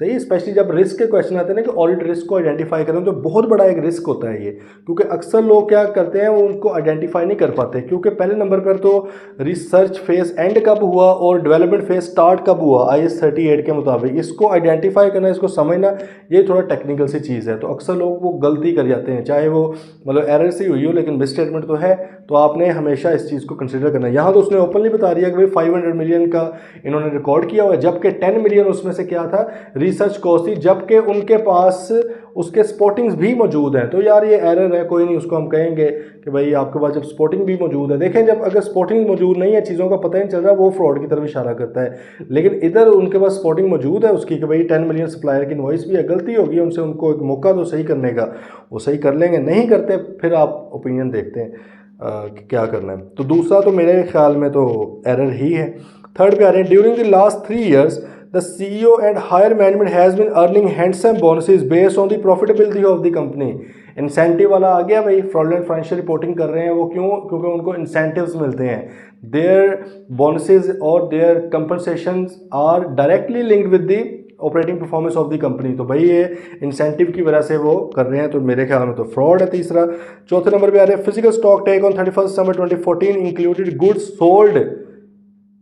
सही, स्पेशली जब रिस्क के क्वेश्चन आते हैं ना कि ऑडिट रिस्क को आइडेंटिफाई करें, तो बहुत बड़ा एक रिस्क होता है ये, क्योंकि अक्सर लोग क्या करते हैं, वो उनको आइडेंटिफाई नहीं कर पाते, क्योंकि पहले नंबर पर तो रिसर्च फेज एंड कब हुआ और डेवलपमेंट फेज स्टार्ट कब हुआ IS 38 के मुताबिक, इसको आइडेंटिफाई करना, इसको समझना, ये थोड़ा टेक्निकल सी चीज़ है। तो अक्सर लोग वो गलती कर जाते हैं, चाहे वो मतलब एरर से हुई हो, लेकिन मिस स्टेटमेंट तो है। तो आपने हमेशा इस चीज़ को कंसिडर करना है। यहाँ तो उसने ओपनली बता दिया कि भाई 500 मिलियन का इन्होंने रिकॉर्ड किया हुआ है, जबकि 10 मिलियन उसमें से क्या था, रिसर्च कॉस्ट थी, जबकि उनके पास उसके स्पॉटिंग्स भी मौजूद हैं। तो यार ये एरर है, कोई नहीं, उसको हम कहेंगे कि भाई आपके पास जब स्पॉटिंग भी मौजूद है, देखें जब अगर स्पॉटिंग मौजूद नहीं है, चीज़ों का पता ही नहीं चल रहा, वो फ्रॉड की तरफ इशारा करता है। लेकिन इधर उनके पास स्पॉटिंग मौजूद है उसकी कि भाई 10 मिलियन सप्लायर की इनवॉइस भी है, गलती होगी उनसे, उनको एक मौका तो सही करने का, वो सही कर लेंगे, नहीं करते फिर आप ओपिनियन देखते हैं कि क्या करना है। तो दूसरा तो मेरे ख्याल में तो एरर ही है। थर्ड पे आ रहे हैं, during the last 3 years the CEO and higher management has been earning handsome bonuses based on the profitability of the company. Incentive वाला आ गया भाई, फ्रॉडलेंट फाइनेंशियल रिपोर्टिंग कर रहे हैं वो, क्यों? क्योंकि उनको इंसेंटिव्स मिलते हैं। देयर बोनसेस और their compensations are directly linked with the operating performance of the company. तो भाई ये इंसेंटिव की वजह से वो कर रहे हैं, तो मेरे ख्याल में तो फ्रॉड है। तीसरा, चौथे नंबर पे आ रहे हैं, physical stock take on 31 December 2014 included goods sold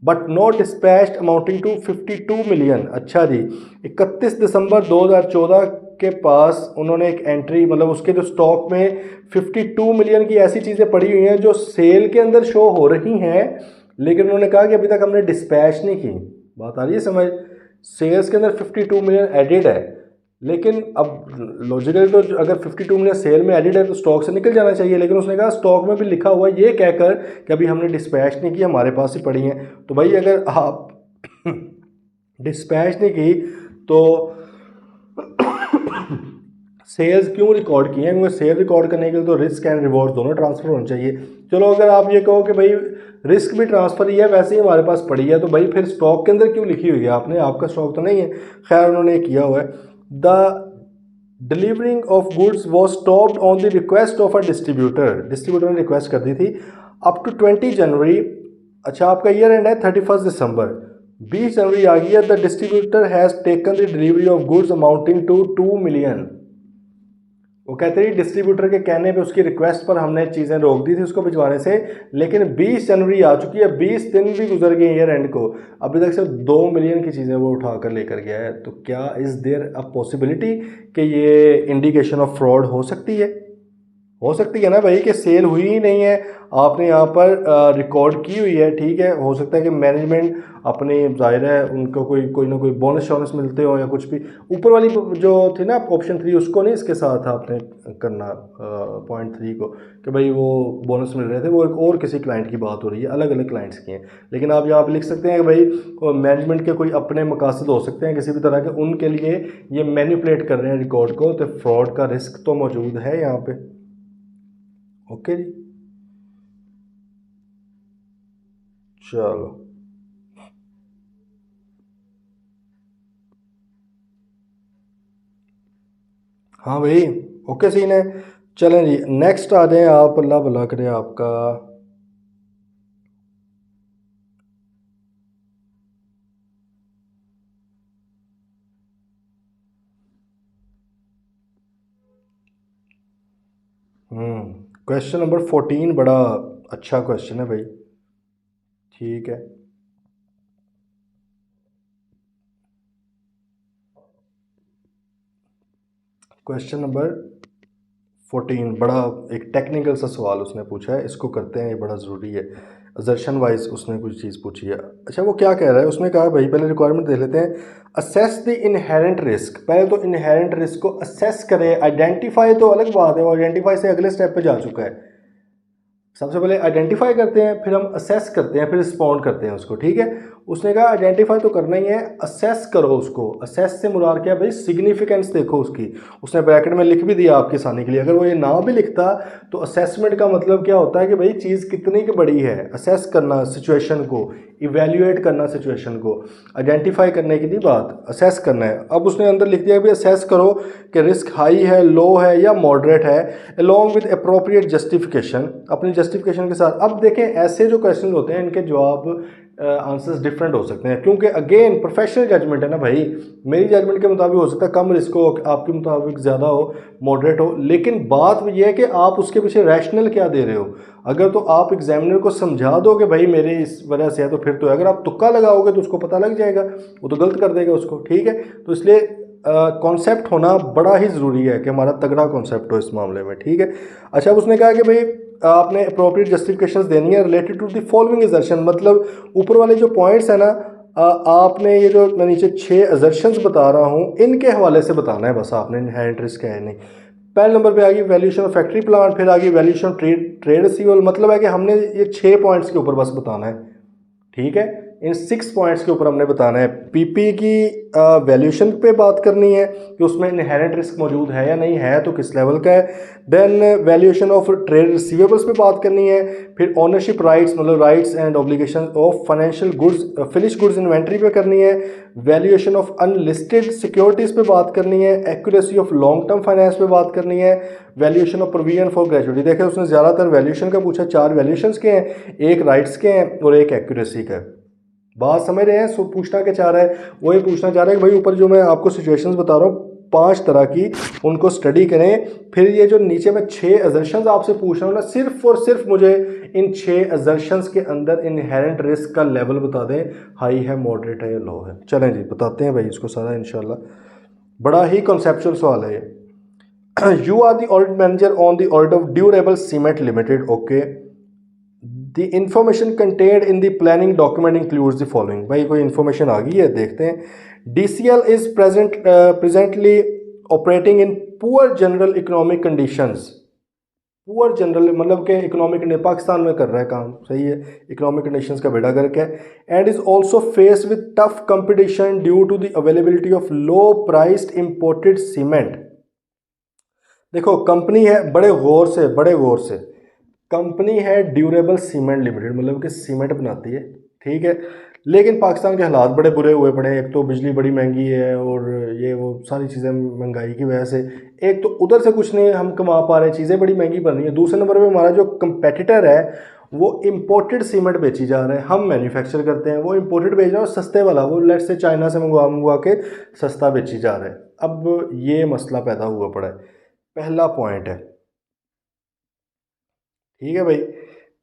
but not dispatched amounting to 52 million. अच्छा जी, 31 दिसंबर 2014 के पास उन्होंने एक एंट्री, मतलब उसके जो स्टॉक में 52 मिलियन की ऐसी चीज़ें पड़ी हुई हैं जो सेल के अंदर शो हो रही हैं, लेकिन उन्होंने कहा कि अभी तक हमने डिस्पैच नहीं की। बात आ रही है समझ? सेल्स के अंदर 52 मिलियन एडिड है, लेकिन अब लॉजिकली तो अगर 52 मिलियन सेल में एडिड है तो स्टॉक से निकल जाना चाहिए, लेकिन उसने कहा स्टॉक में भी लिखा हुआ ये कहकर कि अभी हमने डिस्पैच नहीं की, हमारे पास ही पड़ी हैं। तो भाई अगर आप डिस्पैच नहीं की तो सेल्स क्यों रिकॉर्ड किए हैं? क्योंकि सेल रिकॉर्ड करने के लिए तो रिस्क एंड रिवॉर्ड दोनों ट्रांसफर होने चाहिए। चलो अगर आप ये कहो कि भाई रिस्क भी ट्रांसफर ही है, वैसे ही हमारे पास पड़ी है, तो भाई फिर स्टॉक के अंदर क्यों लिखी हुई है आपने? आपका स्टॉक तो नहीं है। खैर उन्होंने किया हुआ है। The delivering of goods was stopped on the request of a distributor. Distributor ने रिक्वेस्ट कर दी थी अप टू 20 जनवरी। अच्छा, आपका ईयर एंड है 31 दिसंबर, 20 जनवरी आ गई है। The distributor has taken the delivery of goods amounting to 2 million. वो कहते हैं डिस्ट्रीब्यूटर के कहने पे, उसकी रिक्वेस्ट पर हमने चीज़ें रोक दी थी उसको भिजवाने से, लेकिन 20 जनवरी आ चुकी है, 20 दिन भी गुजर गए ईयर एंड को, अभी तक सिर्फ 2 मिलियन की चीज़ें वो उठा कर लेकर गया है। तो क्या इज़ देयर अ पॉसिबिलिटी कि ये इंडिकेशन ऑफ फ्रॉड हो सकती है? हो सकती है ना भाई, कि सेल हुई ही नहीं है, आपने यहाँ पर रिकॉर्ड की हुई है, ठीक है, हो सकता है कि मैनेजमेंट अपने, जाहिर है उनको कोई ना कोई बोनस शोनस मिलते हो या कुछ भी। ऊपर वाली जो थी ना ऑप्शन 3, उसको नहीं इसके साथ आपने करना, पॉइंट 3 को, कि भाई वो बोनस मिल रहे थे, वो एक और किसी क्लाइंट की बात हो रही है, अलग अलग क्लाइंट्स की हैं। लेकिन आप यहाँ पर लिख सकते हैं कि भाई मैनेजमेंट के कोई अपने मकासद हो सकते हैं किसी भी तरह के, उनके लिए ये मैनिपुलेट कर रहे हैं रिकॉर्ड को, तो फ्रॉड का रिस्क तो मौजूद है यहाँ पे। ओके जी, चलो हाँ भाई, ओके सीन है। चलें जी, नेक्स्ट आ जाएं आप, अल्लाह भला करे आपका। क्वेश्चन नंबर 14 बड़ा अच्छा क्वेश्चन है भाई, ठीक है। क्वेश्चन नंबर 14 बड़ा एक टेक्निकल सा सवाल उसने पूछा है, इसको करते हैं, ये बड़ा ज़रूरी है। असर्शन वाइज उसने कुछ चीज़ पूछी है। अच्छा, वो क्या कह रहा है? उसने कहा भाई पहले रिक्वायरमेंट देख लेते हैं। असेस द इनहेरेंट रिस्क, पहले तो इनहेरेंट रिस्क को असेस करें। आइडेंटिफाई तो अलग बात है, वो आइडेंटिफाई से अगले स्टेप पे जा चुका है। सबसे पहले आइडेंटिफाई करते हैं, फिर हम असेस करते हैं, फिर रिस्पॉन्ड करते हैं उसको, ठीक है। उसने कहा आइडेंटिफाई तो करना ही है, असेस करो उसको। असेस से मुराद क्या है भाई? सिग्निफिकेंस देखो उसकी। उसने ब्रैकेट में लिख भी दिया आपकी आसानी के लिए, अगर वो ये ना भी लिखता तो असेसमेंट का मतलब क्या होता है कि भाई चीज़ कितनी की बड़ी है। असेस करना सिचुएशन को, इवेल्युएट करना सिचुएशन को, आइडेंटिफाई करने की नहीं बात, असेस करना है। अब उसने अंदर लिख दिया कि असेस करो कि रिस्क हाई है, लो है या मॉडरेट है, अलॉन्ग विद अप्रोप्रिएट जस्टिफिकेशन, अपनी जस्टिफिकेशन के साथ। अब देखें ऐसे जो क्वेश्चन होते हैं इनके जवाब आंसर्स डिफरेंट हो सकते हैं, क्योंकि अगेन प्रोफेशनल जजमेंट है ना भाई। मेरी जजमेंट के मुताबिक हो सकता है कम रिस्क हो, आपके मुताबिक ज़्यादा हो, मॉडरेट हो, लेकिन बात यह है कि आप उसके पीछे रैशनल क्या दे रहे हो। अगर तो आप एग्जामिनर को समझा दो कि भाई मेरे इस वजह से है, तो फिर तो अगर आप तुक्का लगाओगे तो उसको पता लग जाएगा, वो तो गलत कर देगा उसको, ठीक है। तो इसलिए कॉन्सेप्ट होना बड़ा ही ज़रूरी है कि हमारा तगड़ा कॉन्सेप्ट हो इस मामले में, ठीक है। अच्छा, अब उसने कहा कि भाई आपने अप्रोप्रिएट जस्टिफिकेशंस देनी है related to the following assertion, मतलब ऊपर वाले जो पॉइंट्स है ना, आपने ये जो मैं नीचे 6 अजर्शंस बता रहा हूँ इनके हवाले से बताना है बस आपने, इनहेरेंट रिस्क है नहीं। पहले नंबर पे आ गई वैल्यूएशन ऑफ फैक्ट्री प्लांट, फिर आ गई वैल्यूएशन ऑफ ट्रेड रिसीवेबल। मतलब है कि हमने ये 6 पॉइंट्स के ऊपर बस बताना है, ठीक है। इन 6 पॉइंट्स के ऊपर हमने बताना है। पीपी की वैल्यूएशन पे बात करनी है कि उसमें इनहेरेंट रिस्क मौजूद है या नहीं है, तो किस लेवल का है। Then valuation of trade receivables पे बात करनी है। फिर ओनरशिप राइट्स, मतलब rights and obligation of financial goods, finish goods inventory पे करनी है। वैल्यूएशन ऑफ अनलिस्टेड सिक्योरिटीज़ पे बात करनी है। Accuracy of long term finance पे बात करनी है। Valuation of provision for gratuity, देखिए उसने ज़्यादातर वैल्यूएशन का पूछा, 4 वैल्यूएशंस के हैं, एक राइट्स के हैं और एक एक्यूरेसी का है। बात समझ रहे हैं। सो पूछना क्या चाह रहा है, वो ये पूछना चाह रहा है कि भाई ऊपर जो मैं आपको सिचुएशंस बता रहा हूँ 5 तरह की, उनको स्टडी करें। फिर ये जो नीचे मैं 6 अजर्शंस आपसे पूछ रहा हूँ ना, सिर्फ और सिर्फ मुझे इन 6 अजर्शंस के अंदर इनहेरेंट रिस्क का लेवल बता दें, हाई है, मॉडरेट है या लो है। चलें जी बताते हैं भाई इसको सारा इंशाल्लाह। बड़ा ही कॉन्सेप्चुअल सवाल है ये। You are the audit manager on the audit of Durable Cement Limited, okay. The information contained in the planning document includes the following। भाई कोई इन्फॉर्मेशन आ गई है, देखते हैं। DCL is presently operating in poor general economic conditions। Poor general मतलब कि economic ने पाकिस्तान में कर रहा है काम, सही है, इकोनॉमिक कंडीशंस का बेड़ा करके। And is also face with tough competition due to the availability of low priced imported cement. देखो कंपनी है, बड़े गौर से कंपनी है ड्यूरेबल सीमेंट लिमिटेड, मतलब कि सीमेंट बनाती है, ठीक है। लेकिन पाकिस्तान के हालात बड़े बुरे हुए पड़े हैं। एक तो बिजली बड़ी महंगी है और ये वो सारी चीज़ें महंगाई की वजह से, एक तो उधर से कुछ नहीं हम कमा पा रहे, चीज़ें बड़ी महंगी बन रही हैं। दूसरे नंबर पे हमारा जो कंपेटिटर है वो इम्पोर्टेड सीमेंट बेची जा रहे हैं, हम मैन्युफैक्चर करते हैं, वो इम्पोर्टेड बेच रहा है और सस्ते वाला वो लेट से चाइना से मंगवा के सस्ता बेची जा रहा है। अब ये मसला पैदा हुआ पड़ा है, पहला पॉइंट है, ठीक है भाई।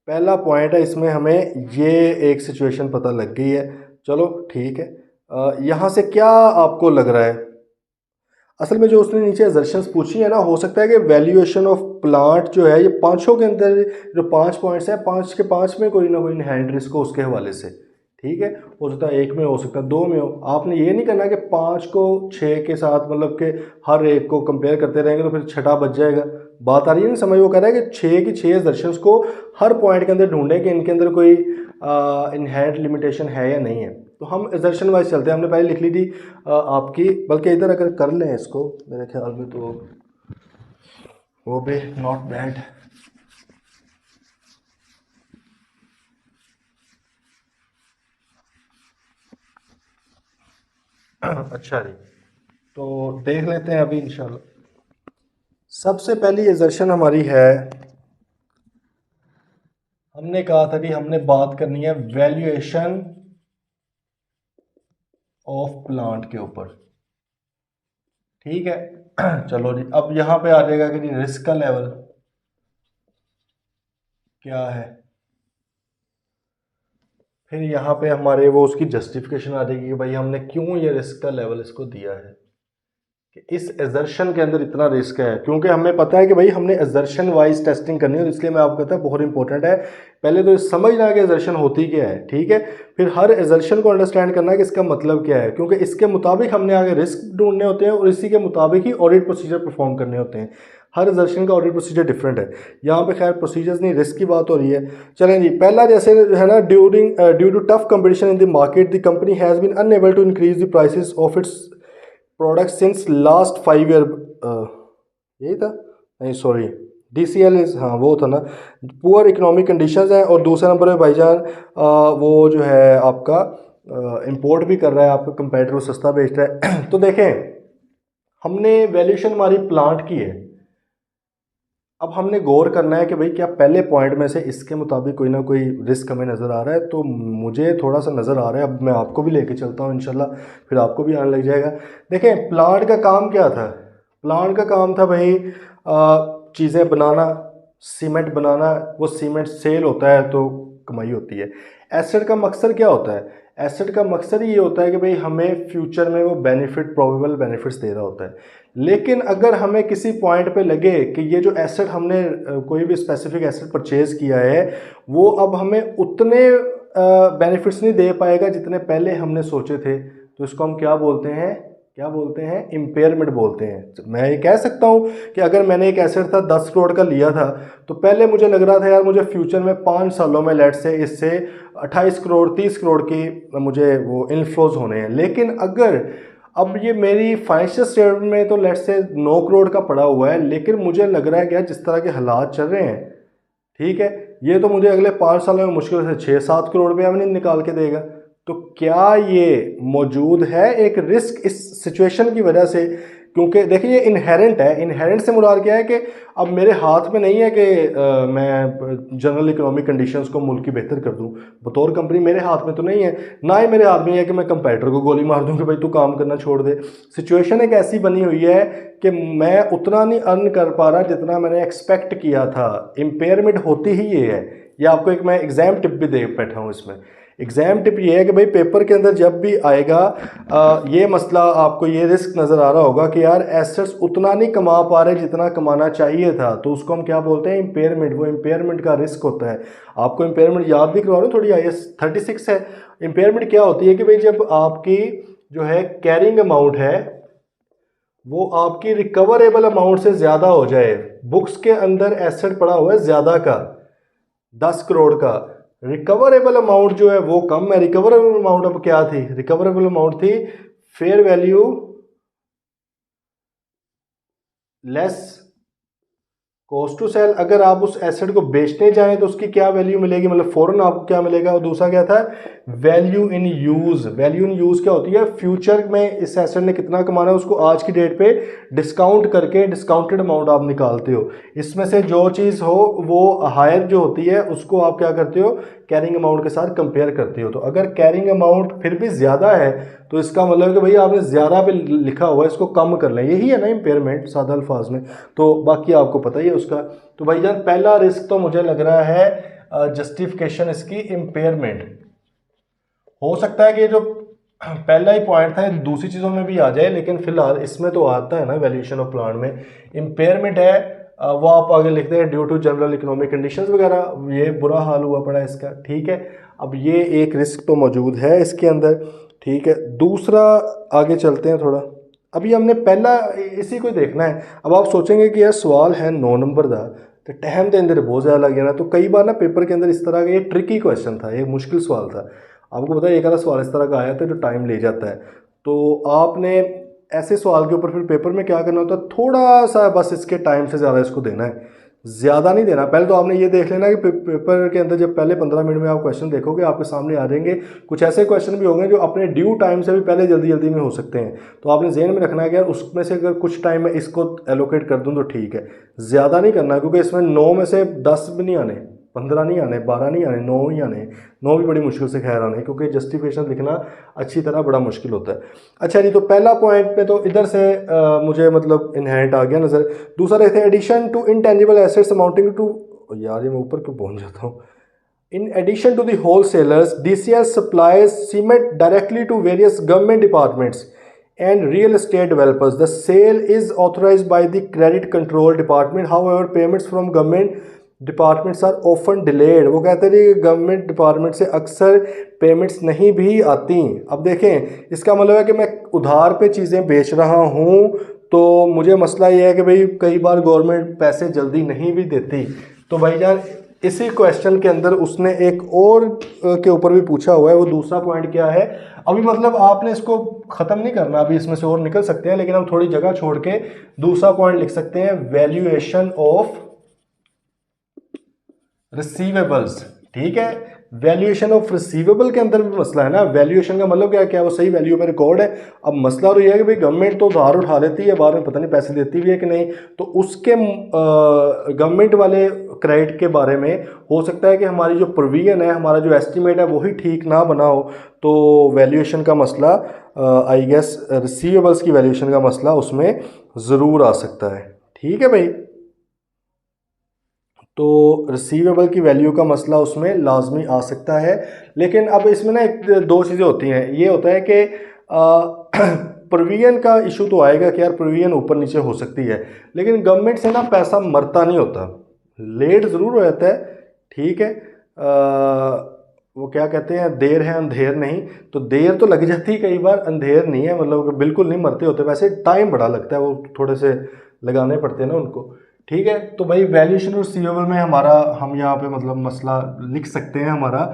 पहला पॉइंट है, इसमें हमें ये एक सिचुएशन पता लग गई है, चलो ठीक है। यहाँ से क्या आपको लग रहा है, असल में जो उसने नीचे एजर्शंस पूछी है ना, हो सकता है कि वैल्यूएशन ऑफ प्लांट जो है ये पाँचों के अंदर जो 5 पॉइंट्स हैं, 5 के 5 में कोई ना कोई इनहेरेंट रिस्क हो उसके हवाले से, ठीक है। हो सकता है 1 में, हो सकता है 2 में हो। आपने ये नहीं करना कि 5 को 6 के साथ मतलब कि हर एक को कंपेयर करते रहेंगे तो फिर छठा बच जाएगा। बात आ रही है ना समझ। वो कह रहा है कि 6 की 6 दर्शंस को हर पॉइंट के अंदर ढूंढें कि इनके अंदर कोई इनहेरेंट लिमिटेशन है या नहीं है। तो हम एजर्शन वाइज चलते हैं, हमने पहले लिख ली थी आपकी, बल्कि इधर अगर कर लें इसको मेरे ख्याल में तो वो भी नॉट बैड। अच्छा जी, तो देख लेते हैं अभी इंशाल्लाह। सबसे पहली एजर्शन हमारी है, हमने कहा था कि हमने बात करनी है वैल्यूएशन ऑफ प्लांट के ऊपर, ठीक है। चलो जी, अब यहाँ पे आ जाएगा कि रिस्क का लेवल क्या है, फिर यहाँ पे हमारे वो उसकी जस्टिफिकेशन आ जाएगी कि भाई हमने क्यों ये रिस्क का लेवल इसको दिया है, कि इस एजर्शन के अंदर इतना रिस्क है। क्योंकि हमें पता है कि भाई हमने एजर्शन वाइज टेस्टिंग करनी है, इसलिए मैं आपको कहता हूँ बहुत इंपॉर्टेंट है पहले तो समझना कि एजर्शन होती क्या है, ठीक है। फिर हर एजर्शन को अंडरस्टैंड करना है कि इसका मतलब क्या है, क्योंकि इसके मुताबिक हमने आगे रिस्क ढूंढने होते हैं और इसी के मुताबिक ही ऑडिट प्रोसीजर परफॉर्म करने होते हैं। हर एजर्शन का ऑडिट प्रोसीजर डिफरेंट है। यहाँ पे खैर प्रोसीजर्स नहीं, रिस्क की बात हो रही है। चलें जी, पहला जैसे है ना, due to tough competition in the market the company has been unable to increase the prices of its product since last 5 year. यही था, नहीं सॉरी, DCL इज, हाँ वो था ना। पुअर इकोनॉमिक कंडीशंस हैं और दूसरे नंबर पे भाईजान वो जो है आपका इंपोर्ट भी कर रहा है, आपका कंपेटिटर सस्ता बेच रहा है। तो देखें, हमने वैल्यूएशन हमारी प्लांट की है, अब हमने गौर करना है कि भाई क्या पहले पॉइंट में से इसके मुताबिक कोई ना कोई रिस्क हमें नज़र आ रहा है। तो मुझे थोड़ा सा नज़र आ रहा है, अब मैं आपको भी लेके चलता हूँ इंशाल्लाह, फिर आपको भी आने लग जाएगा। देखें प्लांट का काम क्या था, प्लांट का काम था भाई चीज़ें बनाना, सीमेंट बनाना, वो सीमेंट सेल होता है तो कमाई होती है। एसेट का मकसद क्या होता है, एसेट का मकसद ही ये होता है कि भाई हमें फ्यूचर में वो बेनिफिट, प्रोबेबल बेनिफिट्स दे रहा होता है। लेकिन अगर हमें किसी पॉइंट पे लगे कि ये जो एसेट हमने कोई भी स्पेसिफिक एसेट परचेज किया है वो अब हमें उतने बेनिफिट्स नहीं दे पाएगा जितने पहले हमने सोचे थे, तो इसको हम क्या बोलते हैं, इम्पेयरमेंट बोलते हैं। मैं ये कह सकता हूँ कि अगर मैंने एक एसेट था 10 करोड़ का लिया था, तो पहले मुझे लग रहा था यार मुझे फ्यूचर में 5 सालों में लेट से इससे 28 करोड़ 30 करोड़ की मुझे वो इनफ्लोज होने हैं। लेकिन अगर अब ये मेरी फाइनेंशियल स्टेटमेंट में तो लेट से 9 करोड़ का पड़ा हुआ है, लेकिन मुझे लग रहा है कि यार जिस तरह के हालात चल रहे हैं, ठीक है, ये तो मुझे अगले 5 सालों में मुश्किल से 6-7 करोड़ रुपया भी नहीं निकाल के देगा। तो क्या ये मौजूद है एक रिस्क इस सिचुएशन की वजह से? क्योंकि देखिए ये इनहेरेंट है। इनहेरेंट से मुराद क्या है कि अब मेरे हाथ में नहीं है कि मैं जनरल इकोनॉमिक कंडीशंस को मुल्क की बेहतर कर दूं। बतौर कंपनी मेरे हाथ में तो नहीं है, ना ही मेरे हाथ में है कि मैं कंपेटिटर को गोली मार दूं कि भाई तू काम करना छोड़ दे। सिचुएशन एक ऐसी बनी हुई है कि मैं उतना नहीं अर्न कर पा रहा जितना मैंने एक्सपेक्ट किया था। इम्पेयरमेंट होती ही ये है। ये आपको एक मैं एग्जाम टिप भी दे बैठा हूँ इसमें। एग्जाम टिप ये है कि भाई पेपर के अंदर जब भी आएगा ये मसला, आपको ये रिस्क नज़र आ रहा होगा कि यार एसेट्स उतना नहीं कमा पा रहे जितना कमाना चाहिए था, तो उसको हम क्या बोलते हैं, इम्पेयरमेंट। वो इम्पेयरमेंट का रिस्क होता है। आपको इम्पेयरमेंट याद भी करवा रहा हूँ, थोड़ी IAS 36 है। इम्पेयरमेंट क्या होती है कि भाई जब आपकी जो है कैरिंग अमाउंट है वो आपकी रिकवरेबल अमाउंट से ज़्यादा हो जाए। बुक्स के अंदर एसेट पड़ा हुआ है ज़्यादा का, 10 करोड़ का, रिकवरेबल अमाउंट जो है वो कम है। रिकवरेबल अमाउंट अब क्या थी, रिकवरेबल अमाउंट थी fair value less cost to sell. अगर आप उस एसेट को बेचने जाएं तो उसकी क्या वैल्यू मिलेगी, मतलब फौरन आपको क्या मिलेगा। और दूसरा क्या था, value in use. Value in use क्या होती है, फ्यूचर में इस एसेट ने कितना कमाना है उसको आज की डेट पे डिस्काउंट करके डिस्काउंटेड अमाउंट आप निकालते हो। इसमें से जो चीज़ हो वो हायर जो होती है उसको आप क्या करते हो, कैरिंग अमाउंट के साथ कंपेयर करते हो। तो अगर कैरिंग अमाउंट फिर भी ज़्यादा है तो इसका मतलब कि भाई आपने ज़्यादा पे लिखा हुआ है, इसको कम कर लें। यही है ना इम्पेयरमेंट सादा अल्फाज में। तो बाकी आपको पता ही है उसका। तो भाईजान पहला रिस्क तो मुझे लग रहा है जस्टिफिकेशन इसकी इम्पेयरमेंट। हो सकता है कि जो पहला ही पॉइंट था दूसरी चीज़ों में भी आ जाए, लेकिन फिलहाल इसमें तो आता है ना वैल्यूएशन ऑफ प्लांट में इम्पेयरमेंट है। वो आप आगे लिखते हैं due to general economic conditions वगैरह, ये बुरा हाल हुआ पड़ा है इसका, ठीक है। अब ये एक रिस्क तो मौजूद है इसके अंदर, ठीक है। दूसरा आगे चलते हैं थोड़ा। अभी हमने पहला इसी को देखना है। अब आप सोचेंगे कि यार सवाल है 9 नंबर का, तो टाइम के अंदर बहुत ज़्यादा लग गया ना। तो कई बार ना पेपर के अंदर इस तरह का ये ट्रिकी क्वेश्चन था, ये मुश्किल सवाल था। आपको पता है एक आधा सवाल इस तरह का आया था जो टाइम ले जाता है। तो आपने ऐसे सवाल के ऊपर फिर पेपर में क्या करना होता है, थोड़ा सा बस इसके टाइम से ज़्यादा इसको देना है, ज़्यादा नहीं देना। पहले तो आपने ये देख लेना कि पेपर के अंदर जब पहले 15 मिनट में आप क्वेश्चन देखोगे आपके सामने आ जाएंगे। कुछ ऐसे क्वेश्चन भी होंगे जो अपने ड्यू टाइम से भी पहले जल्दी जल्दी में हो सकते हैं। तो आपने जहन में रखना है कि यार उसमें से अगर कुछ टाइम में इसको एलोकेट कर दूं तो ठीक है, ज़्यादा नहीं करना, क्योंकि इसमें 9 में से 10 भी नहीं आने, 15 नहीं आने, 12 नहीं आने, 9 ही आने। 9 भी बड़ी मुश्किल से खैर आने, क्योंकि जस्टिफिकेशन लिखना अच्छी तरह बड़ा मुश्किल होता है। अच्छा जी, तो पहला पॉइंट पे तो इधर से मुझे मतलब इनहेरिट आ गया नज़र। दूसरा देखते हैं, addition to intangible assets amounting to, यार ये मैं ऊपर क्यों पहुंच जाता हूँ। In addition to the wholesalers, DCL supplies cement directly to various government departments and real estate developers. The sale is authorized by the Credit Control Department. However, payments from government departments are often delayed. वो कहते हैं कि government department से अक्सर payments नहीं भी आती। अब देखें, इसका मतलब है कि मैं उधार पे चीज़ें बेच रहा हूँ, तो मुझे मसला ये है कि भाई कई बार गवर्नमेंट पैसे जल्दी नहीं भी देती। तो भाईजान इसी क्वेश्चन के अंदर उसने एक और के ऊपर भी पूछा हुआ है। वो दूसरा पॉइंट क्या है, अभी मतलब आपने इसको ख़त्म नहीं करना, अभी इसमें से और निकल सकते हैं, लेकिन हम थोड़ी जगह छोड़ के दूसरा पॉइंट लिख सकते हैं, वैल्यूएशन ऑफ रिसीवेबल्स, ठीक है। वैल्यूएशन ऑफ रिसीवेबल के अंदर भी मसला है ना। वैल्यूएशन का मतलब क्या, क्या वो सही वैल्यू में रिकॉर्ड है। अब मसला तो ये है कि भाई गवर्नमेंट तो उधार उठा लेती है, बाद में पता नहीं पैसे देती भी है कि नहीं। तो उसके गवर्नमेंट वाले क्रेडिट के बारे में हो सकता है कि हमारी जो प्रोविजन है, हमारा जो एस्टिमेट है वही ठीक ना बना हो। तो वैल्यूएशन का मसला, आई गेस रिसीवेबल्स की वैल्यूएशन का मसला उसमें ज़रूर आ सकता है, ठीक है भाई। तो रिसीवेबल की वैल्यू का मसला उसमें लाजमी आ सकता है। लेकिन अब इसमें ना एक दो चीज़ें होती हैं। ये होता है कि प्रोविजन का इशू तो आएगा कि यार प्रोविजन ऊपर नीचे हो सकती है, लेकिन गवर्नमेंट से ना पैसा मरता नहीं होता, लेट ज़रूर हो जाता है, ठीक है। वो क्या कहते हैं, देर है अंधेर नहीं। तो देर तो लग जाती है कई बार, अंधेर नहीं है, मतलब कि बिल्कुल नहीं मरते होते, वैसे टाइम बड़ा लगता है, वो थोड़े से लगाने पड़ते हैं ना उनको। ठीक है, तो भाई वैल्यूएशन और रिसीवेबल में हमारा, हम यहाँ पे मतलब मसला लिख सकते हैं हमारा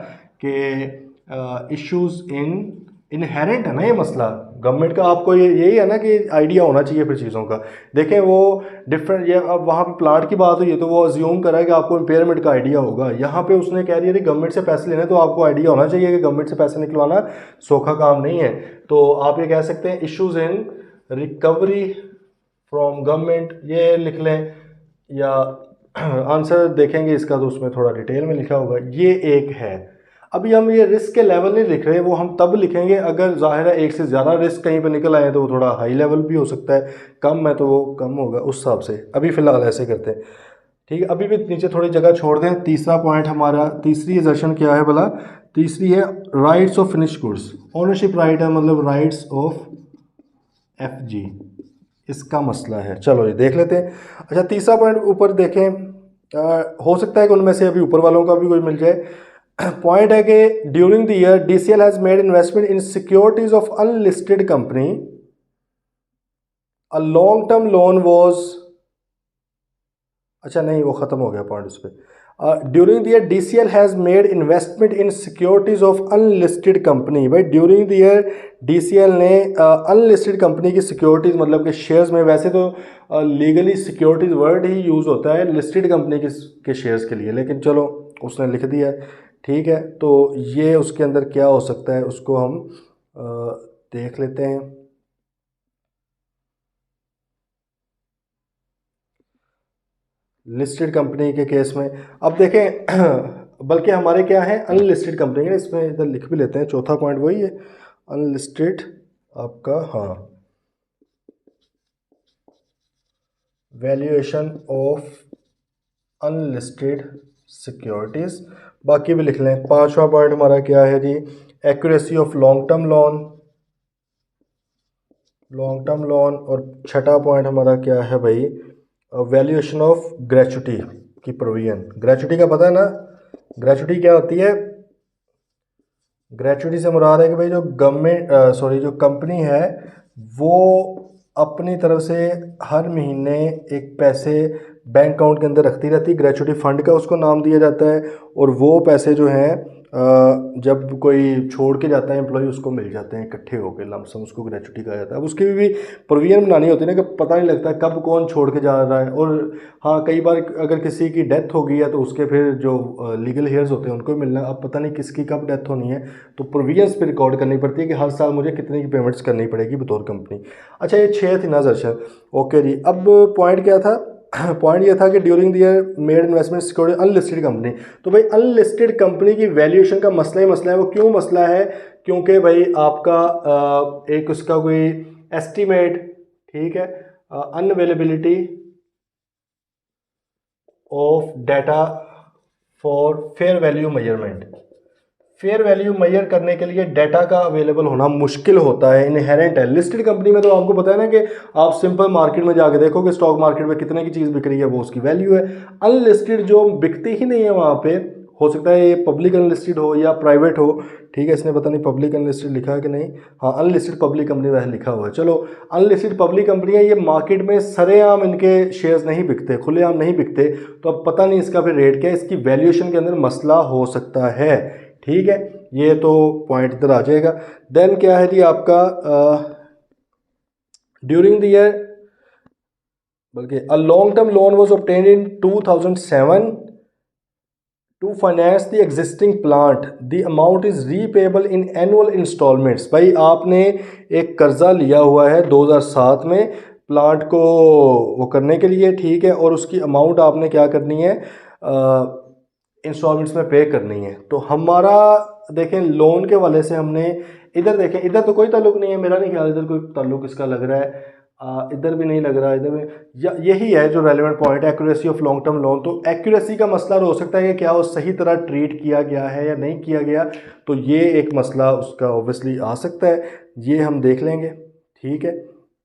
कि इश्यूज इन इनहेरेंट है ना ये मसला गवर्नमेंट का। आपको ये यही है ना कि आइडिया होना चाहिए फिर चीज़ों का। देखें वो डिफरेंट, ये अब वहाँ पे प्लाट की बात हुई है तो वो अज्यूम करा है कि आपको इम्पेयरमेंट का आइडिया होगा। यहाँ पे उसने कह दिया कि गवर्नमेंट से पैसे लेने, तो आपको आइडिया होना चाहिए कि गवर्नमेंट से पैसे निकलवाना सौखा काम नहीं है। तो आप ये कह सकते हैं issues in recovery from government, ये लिख लें। या आंसर देखेंगे इसका तो उसमें थोड़ा डिटेल में लिखा होगा, ये एक है। अभी हम ये रिस्क के लेवल नहीं लिख रहे, वो हम तब लिखेंगे अगर ज़ाहिर है एक से ज़्यादा रिस्क कहीं पे निकल आए तो वो थोड़ा हाई लेवल भी हो सकता है, कम है तो वो कम होगा उस हिसाब से। अभी फ़िलहाल ऐसे करते हैं, ठीक है। अभी भी नीचे थोड़ी जगह छोड़ दें। तीसरा पॉइंट हमारा, तीसरी एजर्शन क्या है भला? तीसरी है rights of finish goods. Ownership right है, मतलब राइट्स ऑफ FG, इसका मसला है। चलो ये देख लेते हैं। अच्छा, तीसरा पॉइंट ऊपर देखें, हो सकता है कि उनमें से अभी ऊपर वालों का भी कोई मिल जाए। पॉइंट है कि during the year DCL has made investment in securities of unlisted company, a long term loan was, अच्छा नहीं वो ख़त्म हो गया पॉइंट उस पर। During the year DCL has made investment in securities of unlisted company. भाई ड्यूरिंग द ईयर DCL ने अनलिस्टेड कंपनी की सिक्योरिटीज़ मतलब कि शेयर्स में, वैसे तो लीगली सिक्योरिटीज़ वर्ड ही यूज़ होता है लिस्टेड कंपनी के शेयर्स के लिए, लेकिन चलो उसने लिख दिया है, ठीक है। तो ये उसके अंदर क्या हो सकता है उसको हम देख लेते हैं। लिस्टेड कंपनी के केस में अब देखें बल्कि हमारे क्या है अनलिस्टेड कंपनी है, इसमें इधर लिख भी लेते हैं। चौथा पॉइंट वही है अनलिस्टेड आपका, हाँ, वैल्यूएशन ऑफ अनलिस्टेड सिक्योरिटीज़। बाकी भी लिख लें। पांचवा पॉइंट हमारा क्या है जी, accuracy of long term loan, long term loan. और छठा पॉइंट हमारा क्या है भाई, वैल्यूएशन ऑफ ग्रेचुटी की प्रोविजन। ग्रेचुटी का पता है ना, ग्रेचुटी क्या होती है? ग्रेचुटी से मुराद है कि भाई जो गवर्नमेंट सॉरी जो कंपनी है वो अपनी तरफ से हर महीने एक पैसे बैंक अकाउंट के अंदर रखती रहती है, ग्रेचुटी फंड का उसको नाम दिया जाता है। और वो पैसे जो हैं जब कोई छोड़ के जाता है एम्प्लॉय उसको मिल जाते हैं इकट्ठे होकर लमसम, उसको ग्रेचुटी कहा जाता है। अब उसकी भी प्रोविजन बनानी होती है ना कि पता नहीं लगता कब कौन छोड़ के जा रहा है। और हाँ, कई बार अगर किसी की डेथ हो गई है तो उसके फिर जो लीगल हेयर्स होते हैं उनको मिलना, अब पता नहीं किसकी कब डेथ होनी है, तो प्रोविजंस पे रिकॉर्ड करनी पड़ती है कि हर साल मुझे कितने की पेमेंट्स करनी पड़ेगी बतौर कंपनी। अच्छा, ये 6 थी ना दर्शन, ओके जी। अब पॉइंट क्या था? पॉइंट ये था कि during the year made investment security unlisted company. तो भाई अनलिस्टेड कंपनी की वैल्यूएशन का मसला ही मसला है। वो क्यों मसला है? क्योंकि भाई आपका एक उसका कोई एस्टीमेट, ठीक है, unavailability of data for fair value measurement. Fair value major करने के लिए डाटा का अवेलेबल होना मुश्किल होता है, इनहेरेंट है। लिस्टेड कंपनी में तो आपको पता है ना कि आप सिंपल मार्केट में जाके देखो कि स्टॉक मार्केट में कितने की चीज़ बिक रही है, वो उसकी वैल्यू है। अनलिस्टेड जो बिकती ही नहीं है वहाँ पे, हो सकता है ये पब्लिक अनलिस्टेड हो या प्राइवेट हो, ठीक है। इसने पता नहीं पब्लिक अनलिस्टेड लिखा है कि नहीं, हाँ अनलिस्टेड पब्लिक कंपनी वैसे लिखा हुआ है। चलो, अनलिस्टेड पब्लिक कंपनी है, ये मार्केट में सरेआम इनके शेयर्स नहीं बिकते, खुलेआम नहीं बिकते, तो अब पता नहीं इसका फिर रेट क्या है, इसकी वैल्यूएशन के अंदर मसला हो सकता है, ठीक है। ये तो पॉइंट इधर आ जाएगा। देन क्या है जी आपका ड्यूरिंग द ईयर, बल्कि a long term loan was obtained in 2007 to finance the existing plant, the amount is repayable in annual installments. भाई आपने एक कर्जा लिया हुआ है 2007 में प्लांट को वो करने के लिए, ठीक है, और उसकी अमाउंट आपने क्या करनी है, इंस्टॉलमेंट्स में पे करनी है। तो हमारा देखें लोन के वाले से हमने इधर देखें, इधर तो कोई ताल्लुक नहीं है, मेरा नहीं ख्याल इधर कोई ताल्लुक इसका लग रहा है, इधर भी नहीं लग रहा, इधर में यही है जो रेलिवेंट पॉइंट है, accuracy of long term loan. तो एक्यूरेसी का मसला हो सकता है कि क्या वो सही तरह ट्रीट किया गया है या नहीं किया गया, तो ये एक मसला उसका ऑब्वियसली आ सकता है, ये हम देख लेंगे, ठीक है।